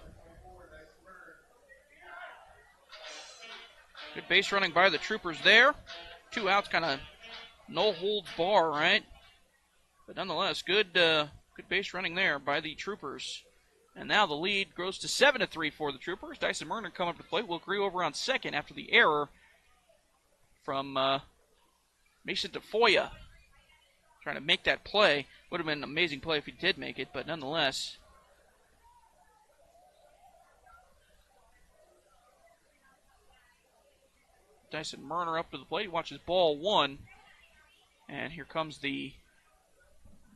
Good base running by the Troopers there. 2 outs, kind of no holds bar, right? But nonetheless, good base running there by the Troopers. And now the lead grows to 7-3 for the Troopers. Dyson Murner come up to the plate. Will Greer over on second after the error from Mason Tafoya. Trying to make that play. Would have been an amazing play if he did make it, but nonetheless. Dyson Murner up to the plate. He watches ball 1. And here comes the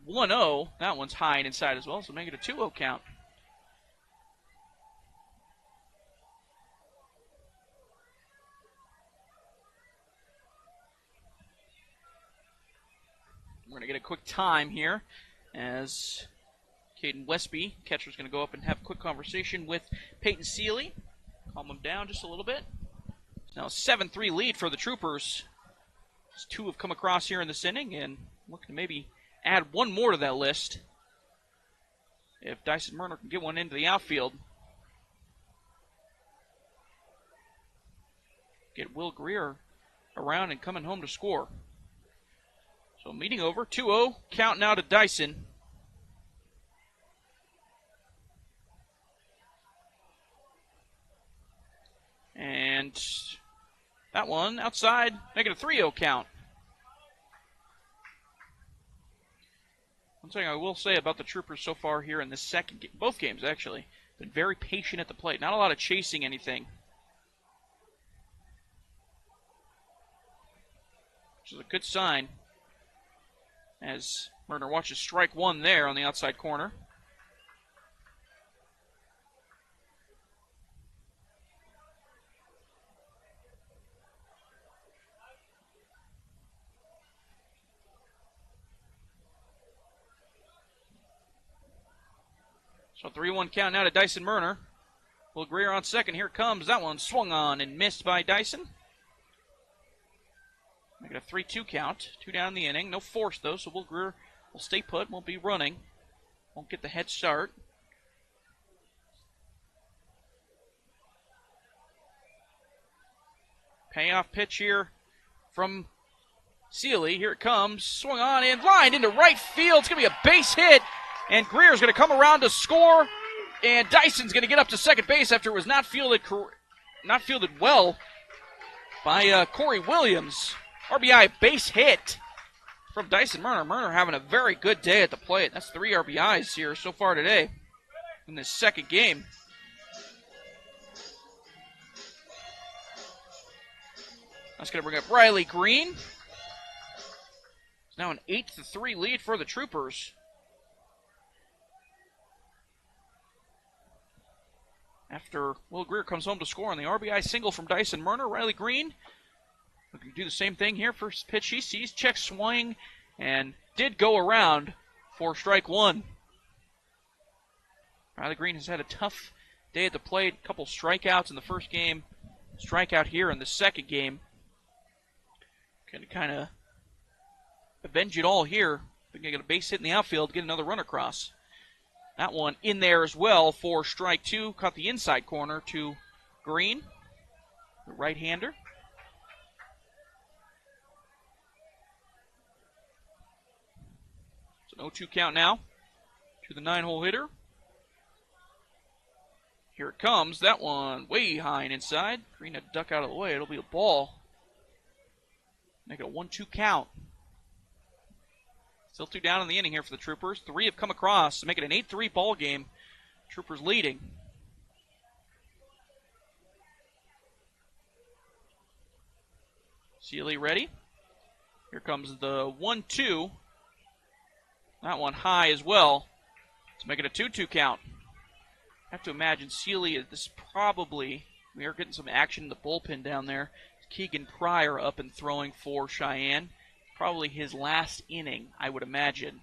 1-0. That one's high and inside as well, so make it a 2-0 count. We're going to get a quick time here as Caden Westby, catcher's going to go up and have a quick conversation with Peyton Seeley. Calm him down just a little bit. It's now a 7-3 lead for the Troopers. 2 have come across here in this inning, and looking to maybe add one more to that list if Dyson Murner can get one into the outfield. Get Will Greer around and coming home to score. So meeting over, 2-0, count now to Dyson. And that one outside, make it a 3-0 count. One thing I will say about the Troopers so far here in this second game, both games actually, been very patient at the plate. Not a lot of chasing anything. Which is a good sign. As Murner watches strike 1 there on the outside corner. So 3-1 count now to Dyson Murner. Will Greer on second. Here it comes. That one swung on and missed by Dyson. Make it a 3-2 count. 2 down in the inning. No force, though, so Will Greer will stay put. Won't be running. Won't get the head start. Payoff pitch here from Seeley. Here it comes. Swung on and lined into right field. It's going to be a base hit. And Greer's going to come around to score. And Dyson's going to get up to second base after it was not fielded well by Corey Williams. RBI base hit from Dyson Murner. Murner having a very good day at the plate. That's 3 RBIs here so far today in this second game. That's going to bring up Riley Green. It's now an 8-3 lead for the Troopers. After Will Greer comes home to score on the RBI single from Dyson Murner, Riley Green looking to do the same thing here. First pitch he sees, check swing, and did go around for strike one. Riley Green has had a tough day at the plate. A couple strikeouts in the first game. Strikeout here in the second game. Can kind of avenge it all here. We're going to get a base hit in the outfield, get another run across. That one in there as well for strike 2. Caught the inside corner to Green, the right-hander. It's an 0-2 count now to the 9-hole hitter. Here it comes. That one way high and inside. Green had to duck out of the way. It'll be a ball. Make it a 1-2 count. Still 2 down in the inning here for the Troopers. 3 have come across to make it an 8-3 ball game. Troopers leading. Seeley ready. Here comes the 1-2. That one high as well. Let's make it a 2-2 count. I have to imagine Seeley is probably, we are getting some action in the bullpen down there. Keegan Pryor up and throwing for Cheyenne. Probably his last inning, I would imagine.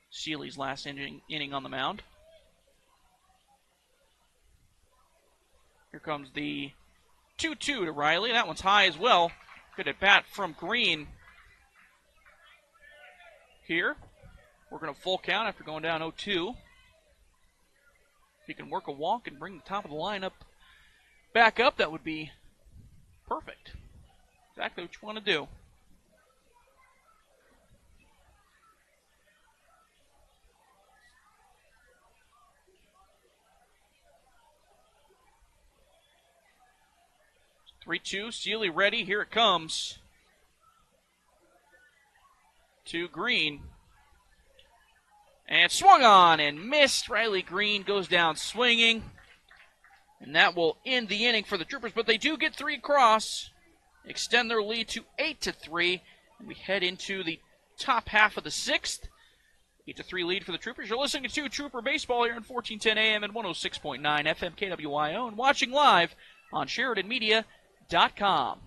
Seeley's last inning on the mound. Here comes the 2-2 to Riley. That one's high as well. Good at bat from Green. Here, working a full count after going down 0-2. If he can work a walk and bring the top of the lineup back up, that would be perfect. Exactly what you want to do. It's 3-2. Seeley ready. Here it comes. To Green. And swung on and missed. Riley Green goes down swinging. And that will end the inning for the Troopers, but they do get 3 across, extend their lead to 8-3, and we head into the top half of the 6th. 8-3 lead for the Troopers. You're listening to Trooper Baseball here on 1410 AM and 106.9 FM KWYO, and watching live on SheridanMedia.com.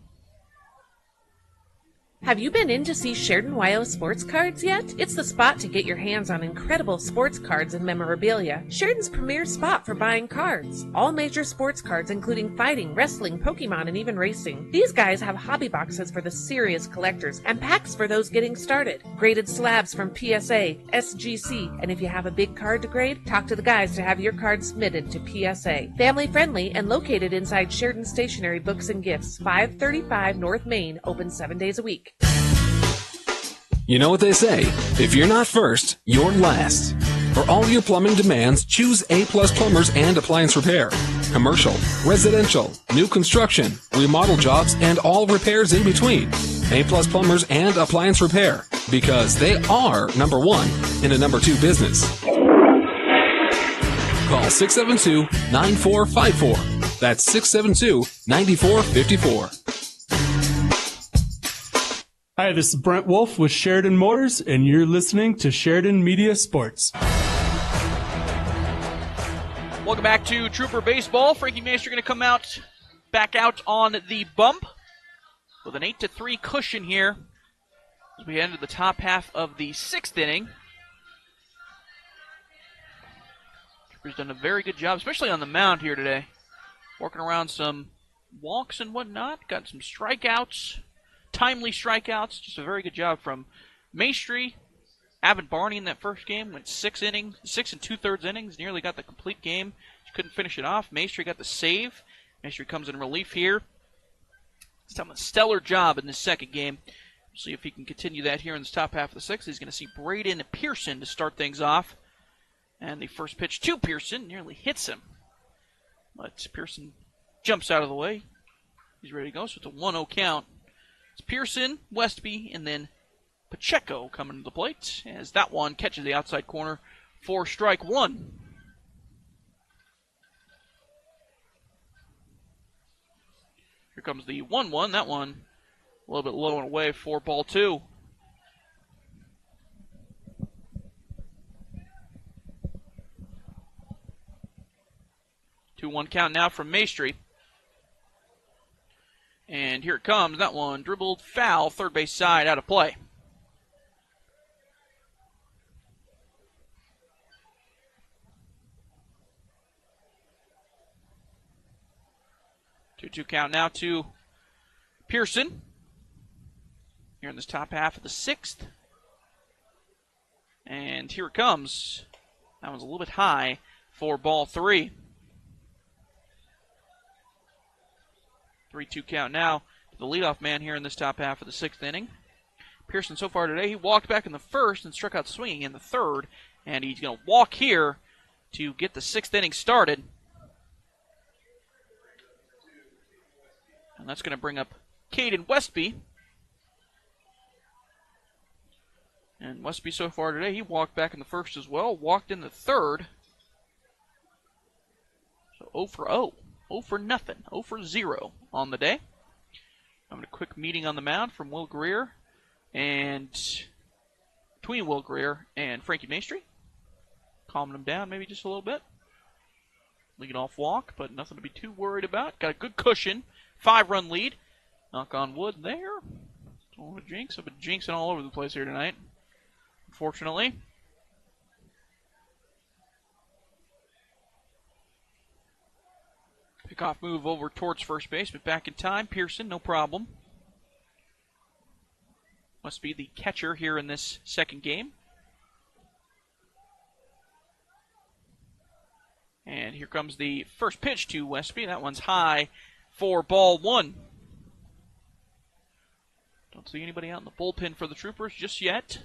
Have you been in to see Sheridan YO Sports Cards yet? It's the spot to get your hands on incredible sports cards and memorabilia. Sheridan's premier spot for buying cards. All major sports cards including fighting, wrestling, Pokemon, and even racing. These guys have hobby boxes for the serious collectors and packs for those getting started. Graded slabs from PSA, SGC, and if you have a big card to grade, talk to the guys to have your card submitted to PSA. Family friendly and located inside Sheridan Stationery Books and Gifts, 535 North Main, open 7 days a week. You know what they say, if you're not first, you're last. For all your plumbing demands, choose A-Plus Plumbers and Appliance Repair. Commercial, residential, new construction, remodel jobs, and all repairs in between. A-Plus Plumbers and Appliance Repair, because they are number 1 in a number 2 business. Call 672-9454. That's 672-9454. Hi, this is Brent Wolf with Sheridan Motors, and you're listening to Sheridan Media Sports. Welcome back to Trooper Baseball. Frankie Maester going to come back out on the bump with an 8-3 cushion here as we enter the top half of the 6th inning. Trooper's done a very good job, especially on the mound here today. Working around some walks and whatnot, got some strikeouts. timely strikeouts. Just a very good job from Maestri. Avin Barney in that first game went 6 and 2/3 innings, nearly got the complete game. Just couldn't finish it off. Maestri got the save. Maestri comes in relief here. He's done a stellar job in this second game. We'll see if he can continue that here in this top half of the sixth. He's going to see Braden Pearson to start things off. And the first pitch to Pearson nearly hits him. But Pearson jumps out of the way. He's ready to go, so it's a 1-0 count. It's Pearson, Westby, and then Pacheco coming to the plate as that one catches the outside corner for strike one. Here comes the 1-1. That one a little bit low and away for ball two. Two-one count now from Maestri. And here it comes. That one dribbled foul, third base side, out of play. Two count now to Pearson. Here in this top half of the sixth. And here it comes. That one's a little bit high for ball three. 3-2 count now to the leadoff man here in this top half of the sixth inning. Pearson so far today, he walked back in the first and struck out swinging in the third. And he's going to walk here to get the sixth inning started. And that's going to bring up Caden Westby. And Westby so far today, he walked back in the first as well, walked in the third. So 0 for 0. 0 for nothing. 0 for 0 on the day. Having a quick meeting on the mound from Will Greer and between Will Greer and Frankie Maestri. Calming him down maybe just a little bit. Lead-off walk, but nothing to be too worried about. Got a good cushion. 5-run lead. Knock on wood there. Don't want to jinx. I've been jinxing all over the place here tonight, unfortunately. Pickoff move over towards first base, but back in time. Pearson, no problem. Must be the catcher here in this second game. And here comes the first pitch to Westby. That one's high for ball one. Don't see anybody out in the bullpen for the Troopers just yet.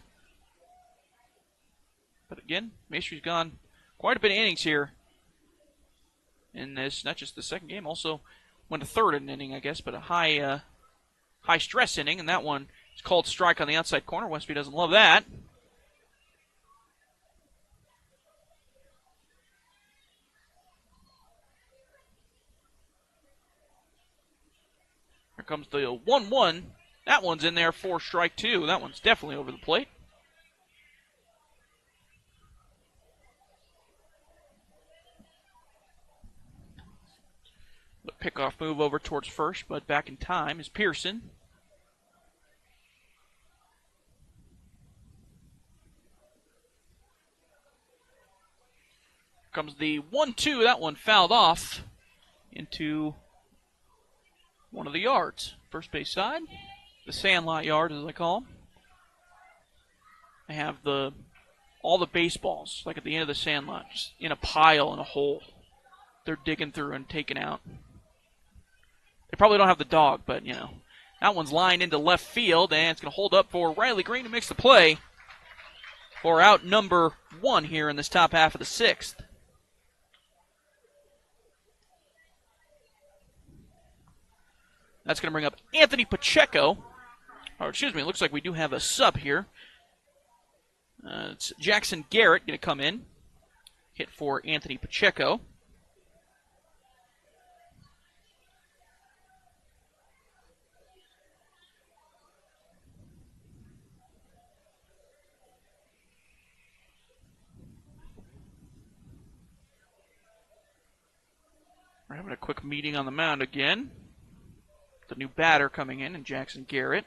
But again, Maestri's gone quite a bit of innings here in this, not just the second game, also went a third inning, I guess, but a high stress inning, and that one is called strike on the outside corner. Westby doesn't love that. Here comes the 1-1. That one's in there for strike two. That one's definitely over the plate. The pickoff move over towards first, but back in time is Pearson. Here comes the 1-2. That one fouled off into one of the yards. First base side. The sandlot yard, as I call them. They have all the baseballs, like at the end of the sandlot, just in a pile in a hole. They're digging through and taking out. They probably don't have the dog, but, you know. That one's lined into left field, and it's going to hold up for Riley Green, who makes the play for out number one here in this top half of the sixth. That's going to bring up Anthony Pacheco. Or, excuse me, it looks like we do have a sub here. It's Jackson Garrett going to come in. Hit for Anthony Pacheco. We're having a quick meeting on the mound again. The new batter coming in, and Jackson Garrett.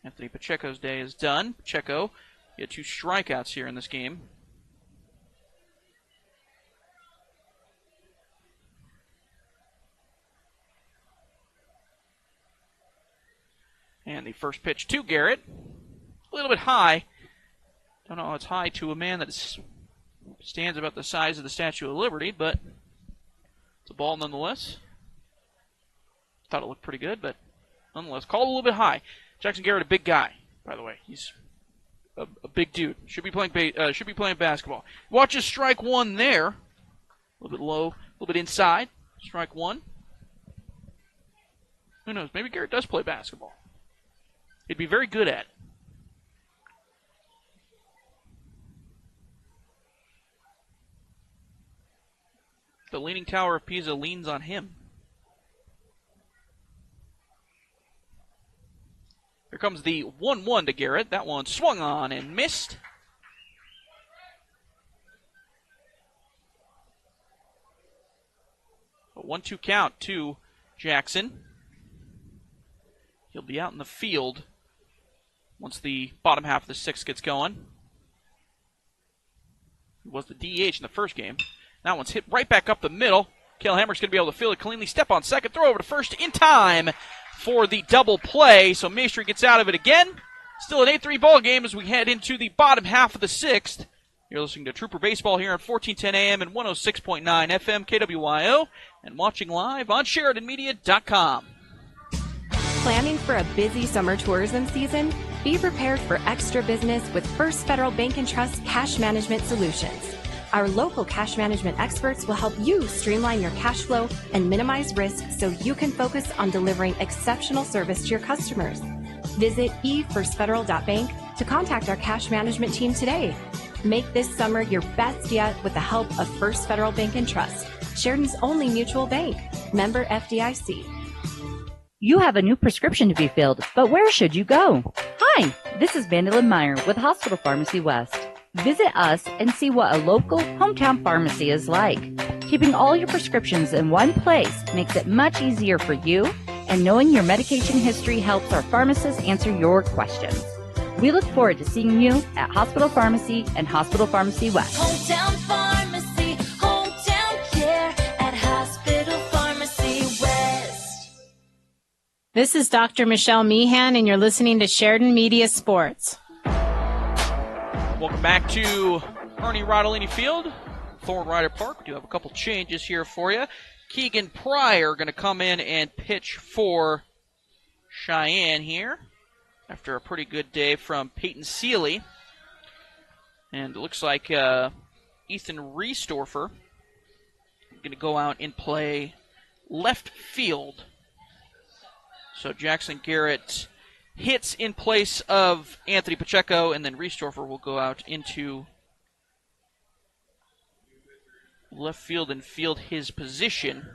Anthony Pacheco's day is done. Pacheco, he had 2 strikeouts here in this game. And the first pitch to Garrett. A little bit high. Don't know how it's high to a man that stands about the size of the Statue of Liberty, but it's a ball nonetheless. Thought it looked pretty good, but nonetheless, called a little bit high. Jackson Garrett, a big guy, by the way. He's a big dude. Should be playing basketball. Watch his strike one there. A little bit low, a little bit inside. Strike one. Who knows? Maybe Garrett does play basketball. He'd be very good at it. The Leaning Tower of Pisa leans on him. Here comes the 1-1 to Garrett. That one swung on and missed. A 1-2 count to Jackson. He'll be out in the field once the bottom half of the sixth gets going. He was the DH in the first game. That one's hit right back up the middle. Cale Hamrick's going to be able to field it cleanly. Step on second, throw over to first in time for the double play. So Maestri gets out of it again. Still an 8-3 ball game as we head into the bottom half of the sixth. You're listening to Trooper Baseball here on 1410 AM and 106.9 FM KWYO and watching live on SheridanMedia.com. Planning for a busy summer tourism season? Be prepared for extra business with First Federal Bank and Trust Cash Management Solutions. Our local cash management experts will help you streamline your cash flow and minimize risk so you can focus on delivering exceptional service to your customers. Visit efirstfederal.bank to contact our cash management team today. Make this summer your best yet with the help of First Federal Bank and Trust, Sheridan's only mutual bank. Member FDIC. You have a new prescription to be filled, but where should you go? Hi, this is Vandalyn Meyer with Hospital Pharmacy West. Visit us and see what a local hometown pharmacy is like. Keeping all your prescriptions in one place makes it much easier for you, and knowing your medication history helps our pharmacists answer your questions. We look forward to seeing you at Hospital Pharmacy and Hospital Pharmacy West. Hometown pharmacy, hometown care at Hospital Pharmacy West. This is Dr. Michelle Meehan, and you're listening to Sheridan Media Sports. Welcome back to Ernie Rodolini Field, Thorne Rider Park. We do have a couple changes here for you. Keegan Pryor going to come in and pitch for Cheyenne here after a pretty good day from Peyton Seeley. And it looks like Ethan Riesdorfer going to go out and play left field. So Jackson Garrett hits in place of Anthony Pacheco, and then Riesdorfer will go out into left field and field his position.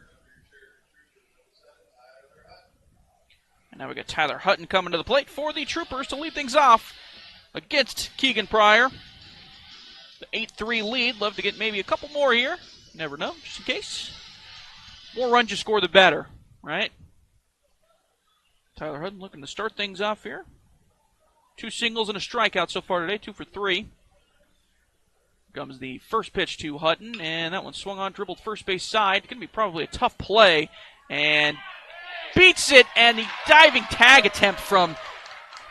And now we got Tyler Hutton coming to the plate for the Troopers to lead things off against Keegan Pryor. The 8-3 lead. Love to get maybe a couple more here. Never know, just in case. More runs you score, the better, right? Tyler Hutton looking to start things off here. 2 singles and a strikeout so far today, 2 for 3. Comes the first pitch to Hutton, and that one swung on, dribbled first base side. Going to be probably a tough play, and beats it, and the diving tag attempt from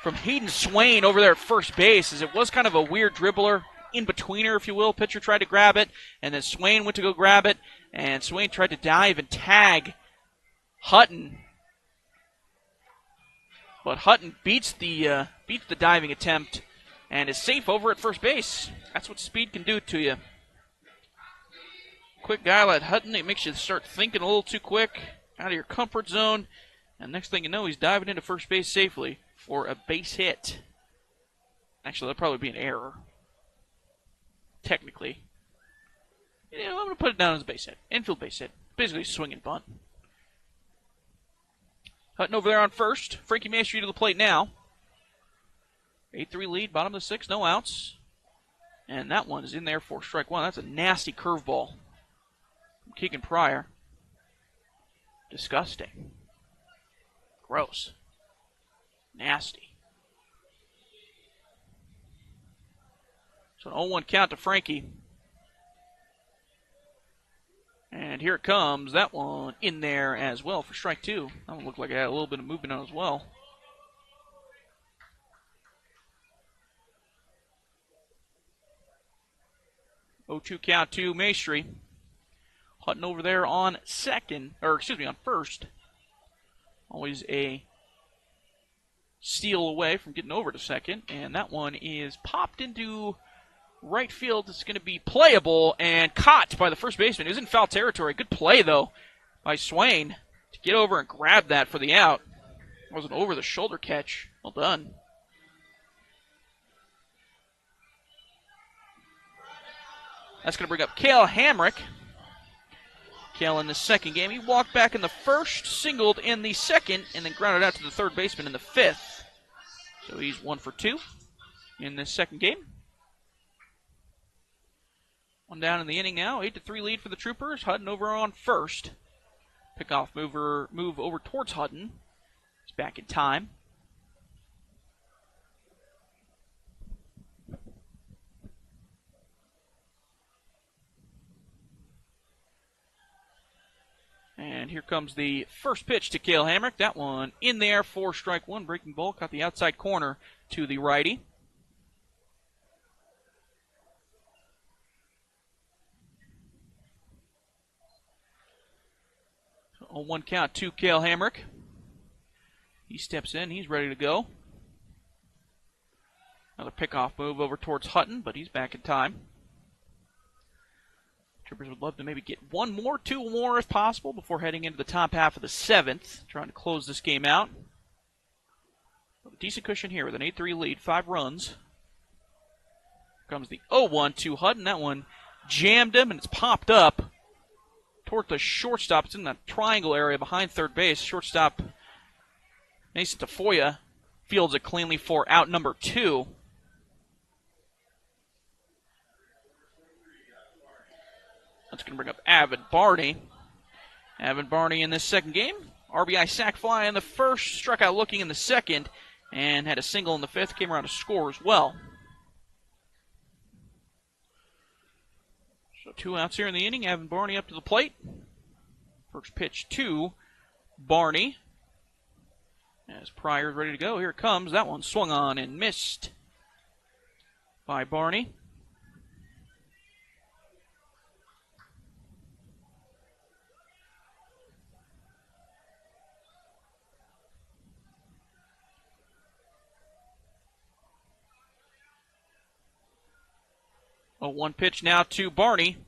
Hayden Swain over there at first base, as it was kind of a weird dribbler, in-betweener, if you will. Pitcher tried to grab it, and then Swain went to go grab it, and Swain tried to dive and tag Hutton. But Hutton beats the diving attempt and is safe over at first base. That's what speed can do to you. Quick guy like Hutton, it makes you start thinking a little too quick, out of your comfort zone. And next thing you know, he's diving into first base safely for a base hit. Actually, that'll probably be an error. Technically. Yeah, I'm going to put it down as a base hit. Infield base hit. Basically swing and bunt. Hutton over there on first. Frankie Maestri to the plate now. 8-3 lead, bottom of the 6th, no outs. And that one is in there for strike one. That's a nasty curveball from Keegan Pryor. Disgusting. Gross. Nasty. So an 0-1 count to Frankie. And here it comes. That one in there as well for strike two. That one looked like it had a little bit of movement on it as well. 0-2 count to Maestri. Hutton over there on on first. Always a steal away from getting over to second, and that one is popped into right field. It's going to be playable and caught by the first baseman. It was in foul territory. Good play, though, by Swain to get over and grab that for the out. It was an over-the-shoulder catch. Well done. That's going to bring up Cale Hamrick. Cale in the second game. He walked back in the first, singled in the second, and then grounded out to the third baseman in the fifth. So he's 1 for 2 in this second game. One down in the inning now. 8-3 lead for the Troopers. Hutton over on first. Pickoff move over towards Hutton. He's back in time. And here comes the first pitch to Cale Hamrick. That one in there for strike one. Breaking ball caught the outside corner to the righty. On 1 count to Cale Hamrick. He steps in. He's ready to go. Another pickoff move over towards Hutton, but he's back in time. Troopers would love to maybe get two more if possible before heading into the top half of the seventh, trying to close this game out. A decent cushion here with an 8-3 lead, 5 runs. Here comes the 0-1 to Hutton. That one jammed him, and it's popped up toward the shortstop. It's in that triangle area behind third base. Shortstop Mason Tafoya fields it cleanly for out number 2. That's going to bring up Avin Barney. Avin Barney in this second game. RBI sac fly in the first, struck out looking in the second, and had a single in the fifth, came around to score as well. So 2 outs here in the inning. Avin Barney up to the plate. First pitch to Barney. As Pryor's ready to go, here it comes. That one swung on and missed by Barney. A 1 pitch now to Barney.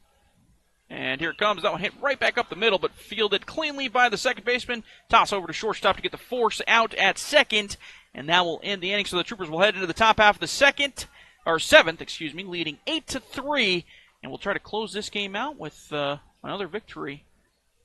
And here it comes. That one hit right back up the middle, but fielded cleanly by the second baseman. Toss over to shortstop to get the force out at second. And that will end the inning. So the Troopers will head into the top half of the seventh, leading 8-3. And we'll try to close this game out with another victory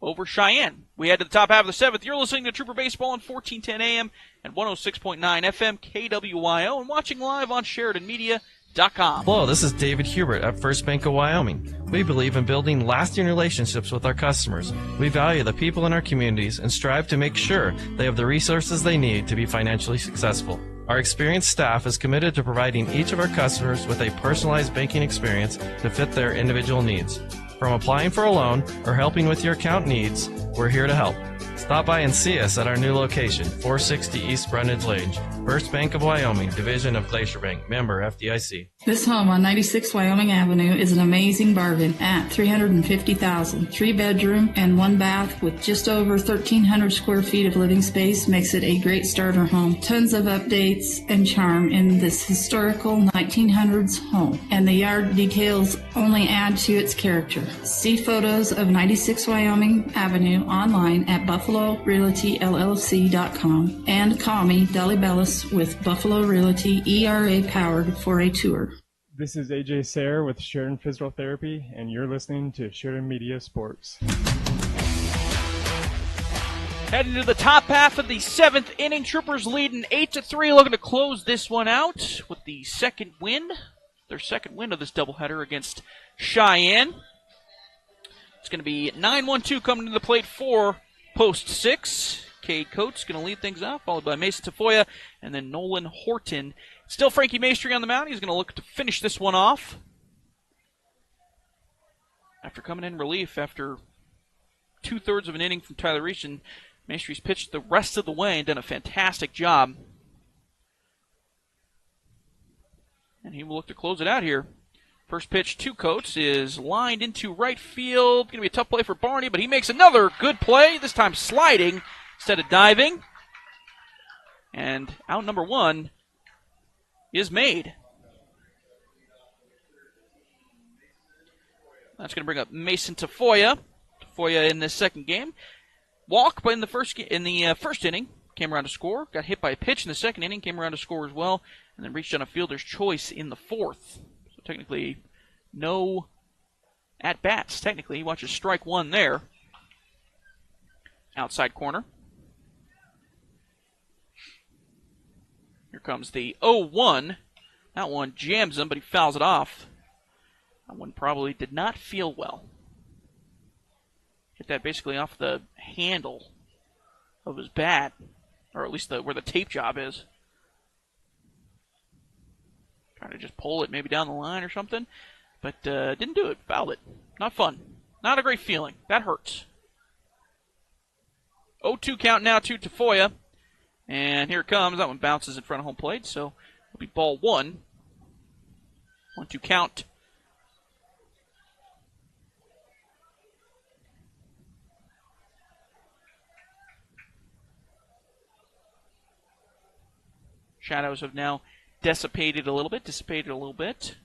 over Cheyenne. We head to the top half of the seventh. You're listening to Trooper Baseball on 1410 AM and 106.9 FM KWYO and watching live on SheridanMedia.com. Hello, this is David Hubert at First Bank of Wyoming. We believe in building lasting relationships with our customers. We value the people in our communities and strive to make sure they have the resources they need to be financially successful. Our experienced staff is committed to providing each of our customers with a personalized banking experience to fit their individual needs. From applying for a loan or helping with your account needs, we're here to help. Stop by and see us at our new location, 460 East Brundage Lane. First Bank of Wyoming, division of Glacier Bank, member FDIC. This home on 96 Wyoming Avenue is an amazing bargain at $350,000. 3-bedroom and 1 bath with just over 1,300 square feet of living space makes it a great starter home. Tons of updates and charm in this historical 1900s home, and the yard details only add to its character. See photos of 96 Wyoming Avenue online at BuffaloRealtyLLC.com and call me, Dolly Bellis, with Buffalo Realty ERA Powered for a tour. This is AJ Sayre with Sheridan Physical Therapy, and you're listening to Sheridan Media Sports. Heading to the top half of the seventh inning, Troopers leading 8-3, looking to close this one out with the second win. Their second win of this doubleheader against Cheyenne. It's going to be 9-1-2 coming to the plate for post 6. Cade Coates going to lead things off, followed by Mason Tafoya and then Nolan Horton. Still Frankie Maestri on the mound. He's going to look to finish this one off. After coming in relief after 2/3 of an inning from Tyler Reason, Maestri's pitched the rest of the way and done a fantastic job. And he will look to close it out here First pitch to Coates is lined into right field. Going to be a tough play for Barney, but he makes another good play, this time sliding instead of diving. And out number 1 is made. That's going to bring up Mason Tafoya. Tafoya in this second game. Walk, but in the first inning, came around to score. Got hit by a pitch in the second inning, came around to score as well, and then reached on a fielder's choice in the fourth. So technically, no at-bats. Technically, he watches strike 1 there. Outside corner. Here comes the 0-1. That one jams him, but he fouls it off. That one probably did not feel well. Hit that basically off the handle of his bat, or at least where the tape job is. Trying to just pull it maybe down the line or something, but didn't do it. Fouled it. Not fun. Not a great feeling. That hurts. 0-2 count now to Tafoya, and here it comes. That one bounces in front of home plate, so it'll be ball 1. 1-2 count. Shadows have now dissipated a little bit.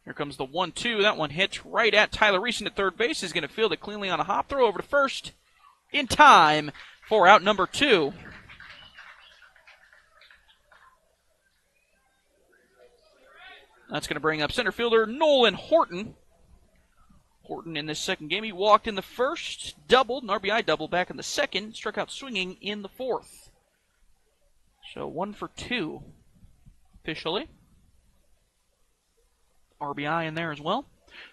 Here comes the 1-2. That one hits right at Tyler Reeson at third base. He's going to field it cleanly on a hop throw over to first in time for out number 2. That's going to bring up center fielder Nolan Horton. Horton in this second game, he walked in the first, doubled, an RBI double back in the second, struck out swinging in the fourth. So 1 for 2 officially. RBI in there as well.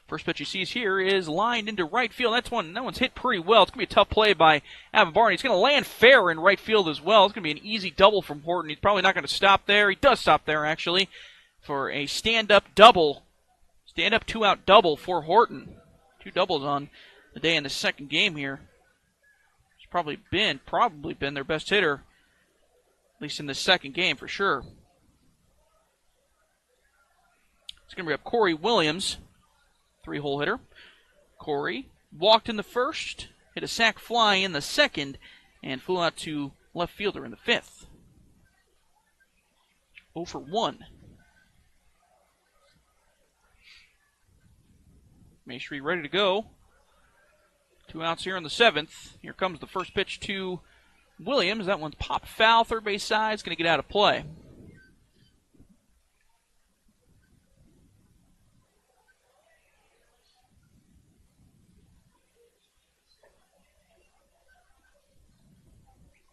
First pitch he sees here is lined into right field. That one's hit pretty well. It's going to be a tough play by Evan Barney. He's going to land fair in right field as well. It's going to be an easy double from Horton. He's probably not going to stop there. He does stop there, actually, for a stand-up double. Stand-up 2-out double for Horton. 2 doubles on the day in the second game here. He's probably been their best hitter, at least in the second game for sure. It's going to be up Corey Williams, 3-hole hitter. Corey walked in the first, hit a sac fly in the second, and flew out to left fielder in the fifth. 0 for 1. Maestri ready to go. 2 outs here in the seventh. Here comes the first pitch to Williams. That one's popped foul, third base side. It's going to get out of play.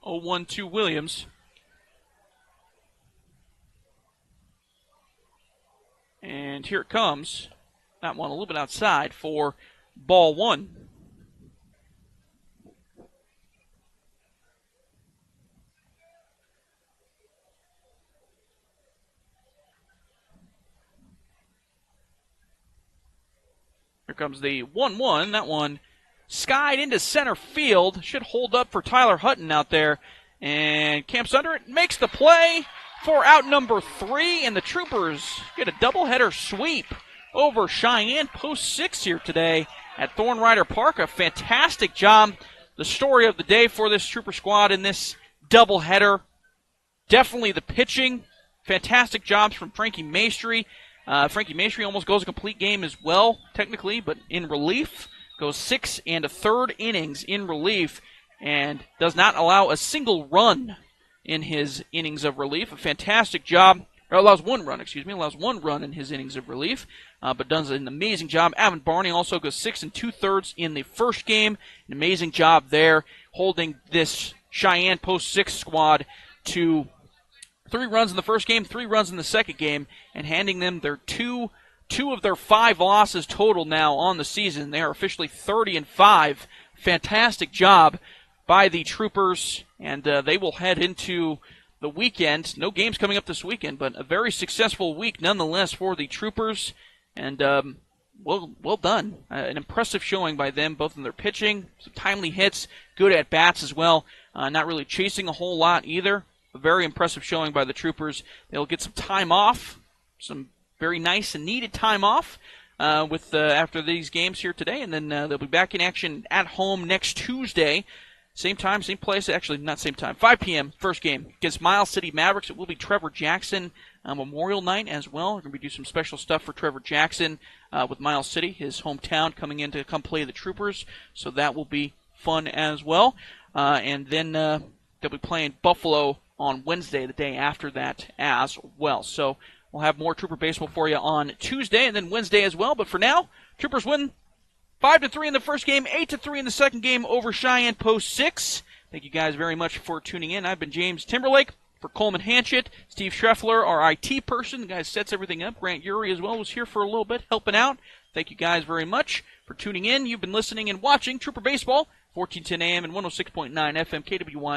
Oh, 1-2 Williams. And here it comes. That one a little bit outside for ball 1. Here comes the 1-1. That one skied into center field. Should hold up for Tyler Hutton out there. And camps under it. Makes the play for out number 3. And the Troopers get a doubleheader sweep over Cheyenne Post 6 here today at Thornrider Park. A fantastic job. The story of the day for this Trooper squad in this doubleheader. Definitely the pitching. Fantastic jobs from Frankie Maestri. Frankie Maestri almost goes a complete game as well, technically, but in relief. Goes 6 1/3 innings in relief and does not allow a single run in his innings of relief. A fantastic job. Or allows 1 run, allows 1 run in his innings of relief, but does an amazing job. Evan Barney also goes 6 2/3 in the first game. An amazing job there, holding this Cheyenne Post 6 squad to 3 runs in the first game, 3 runs in the second game, and handing them their two of their 5 losses total now on the season. They are officially 30-5. Fantastic job by the Troopers, and they will head into the weekend. No games coming up this weekend, but a very successful week nonetheless for the Troopers, and well done. An impressive showing by them, both in their pitching, some timely hits, good at-bats as well. Not really chasing a whole lot either. A very impressive showing by the Troopers. They'll get some time off, some very nice and needed time off after these games here today, and then they'll be back in action at home next Tuesday. Same time, same place. Actually, not same time. 5 p.m. first game against Miles City Mavericks. It will be Trevor Jackson Memorial Night as well. We're going to do some special stuff for Trevor Jackson with Miles City, his hometown, coming in to come play the Troopers. So that will be fun as well. And then they'll be playing Buffalo on Wednesday, the day after that as well. So we'll have more Trooper baseball for you on Tuesday and then Wednesday as well. But for now, Troopers win 5-3 in the first game, 8-3 in the second game over Cheyenne Post 6. Thank you guys very much for tuning in. I've been James Timberlake for Coleman Hanchett, Steve Schreffler, our IT person. The guy sets everything up. Grant Urey as well was here for a little bit, helping out. Thank you guys very much for tuning in. You've been listening and watching Trooper Baseball, 1410 AM and 106.9 FM KWY.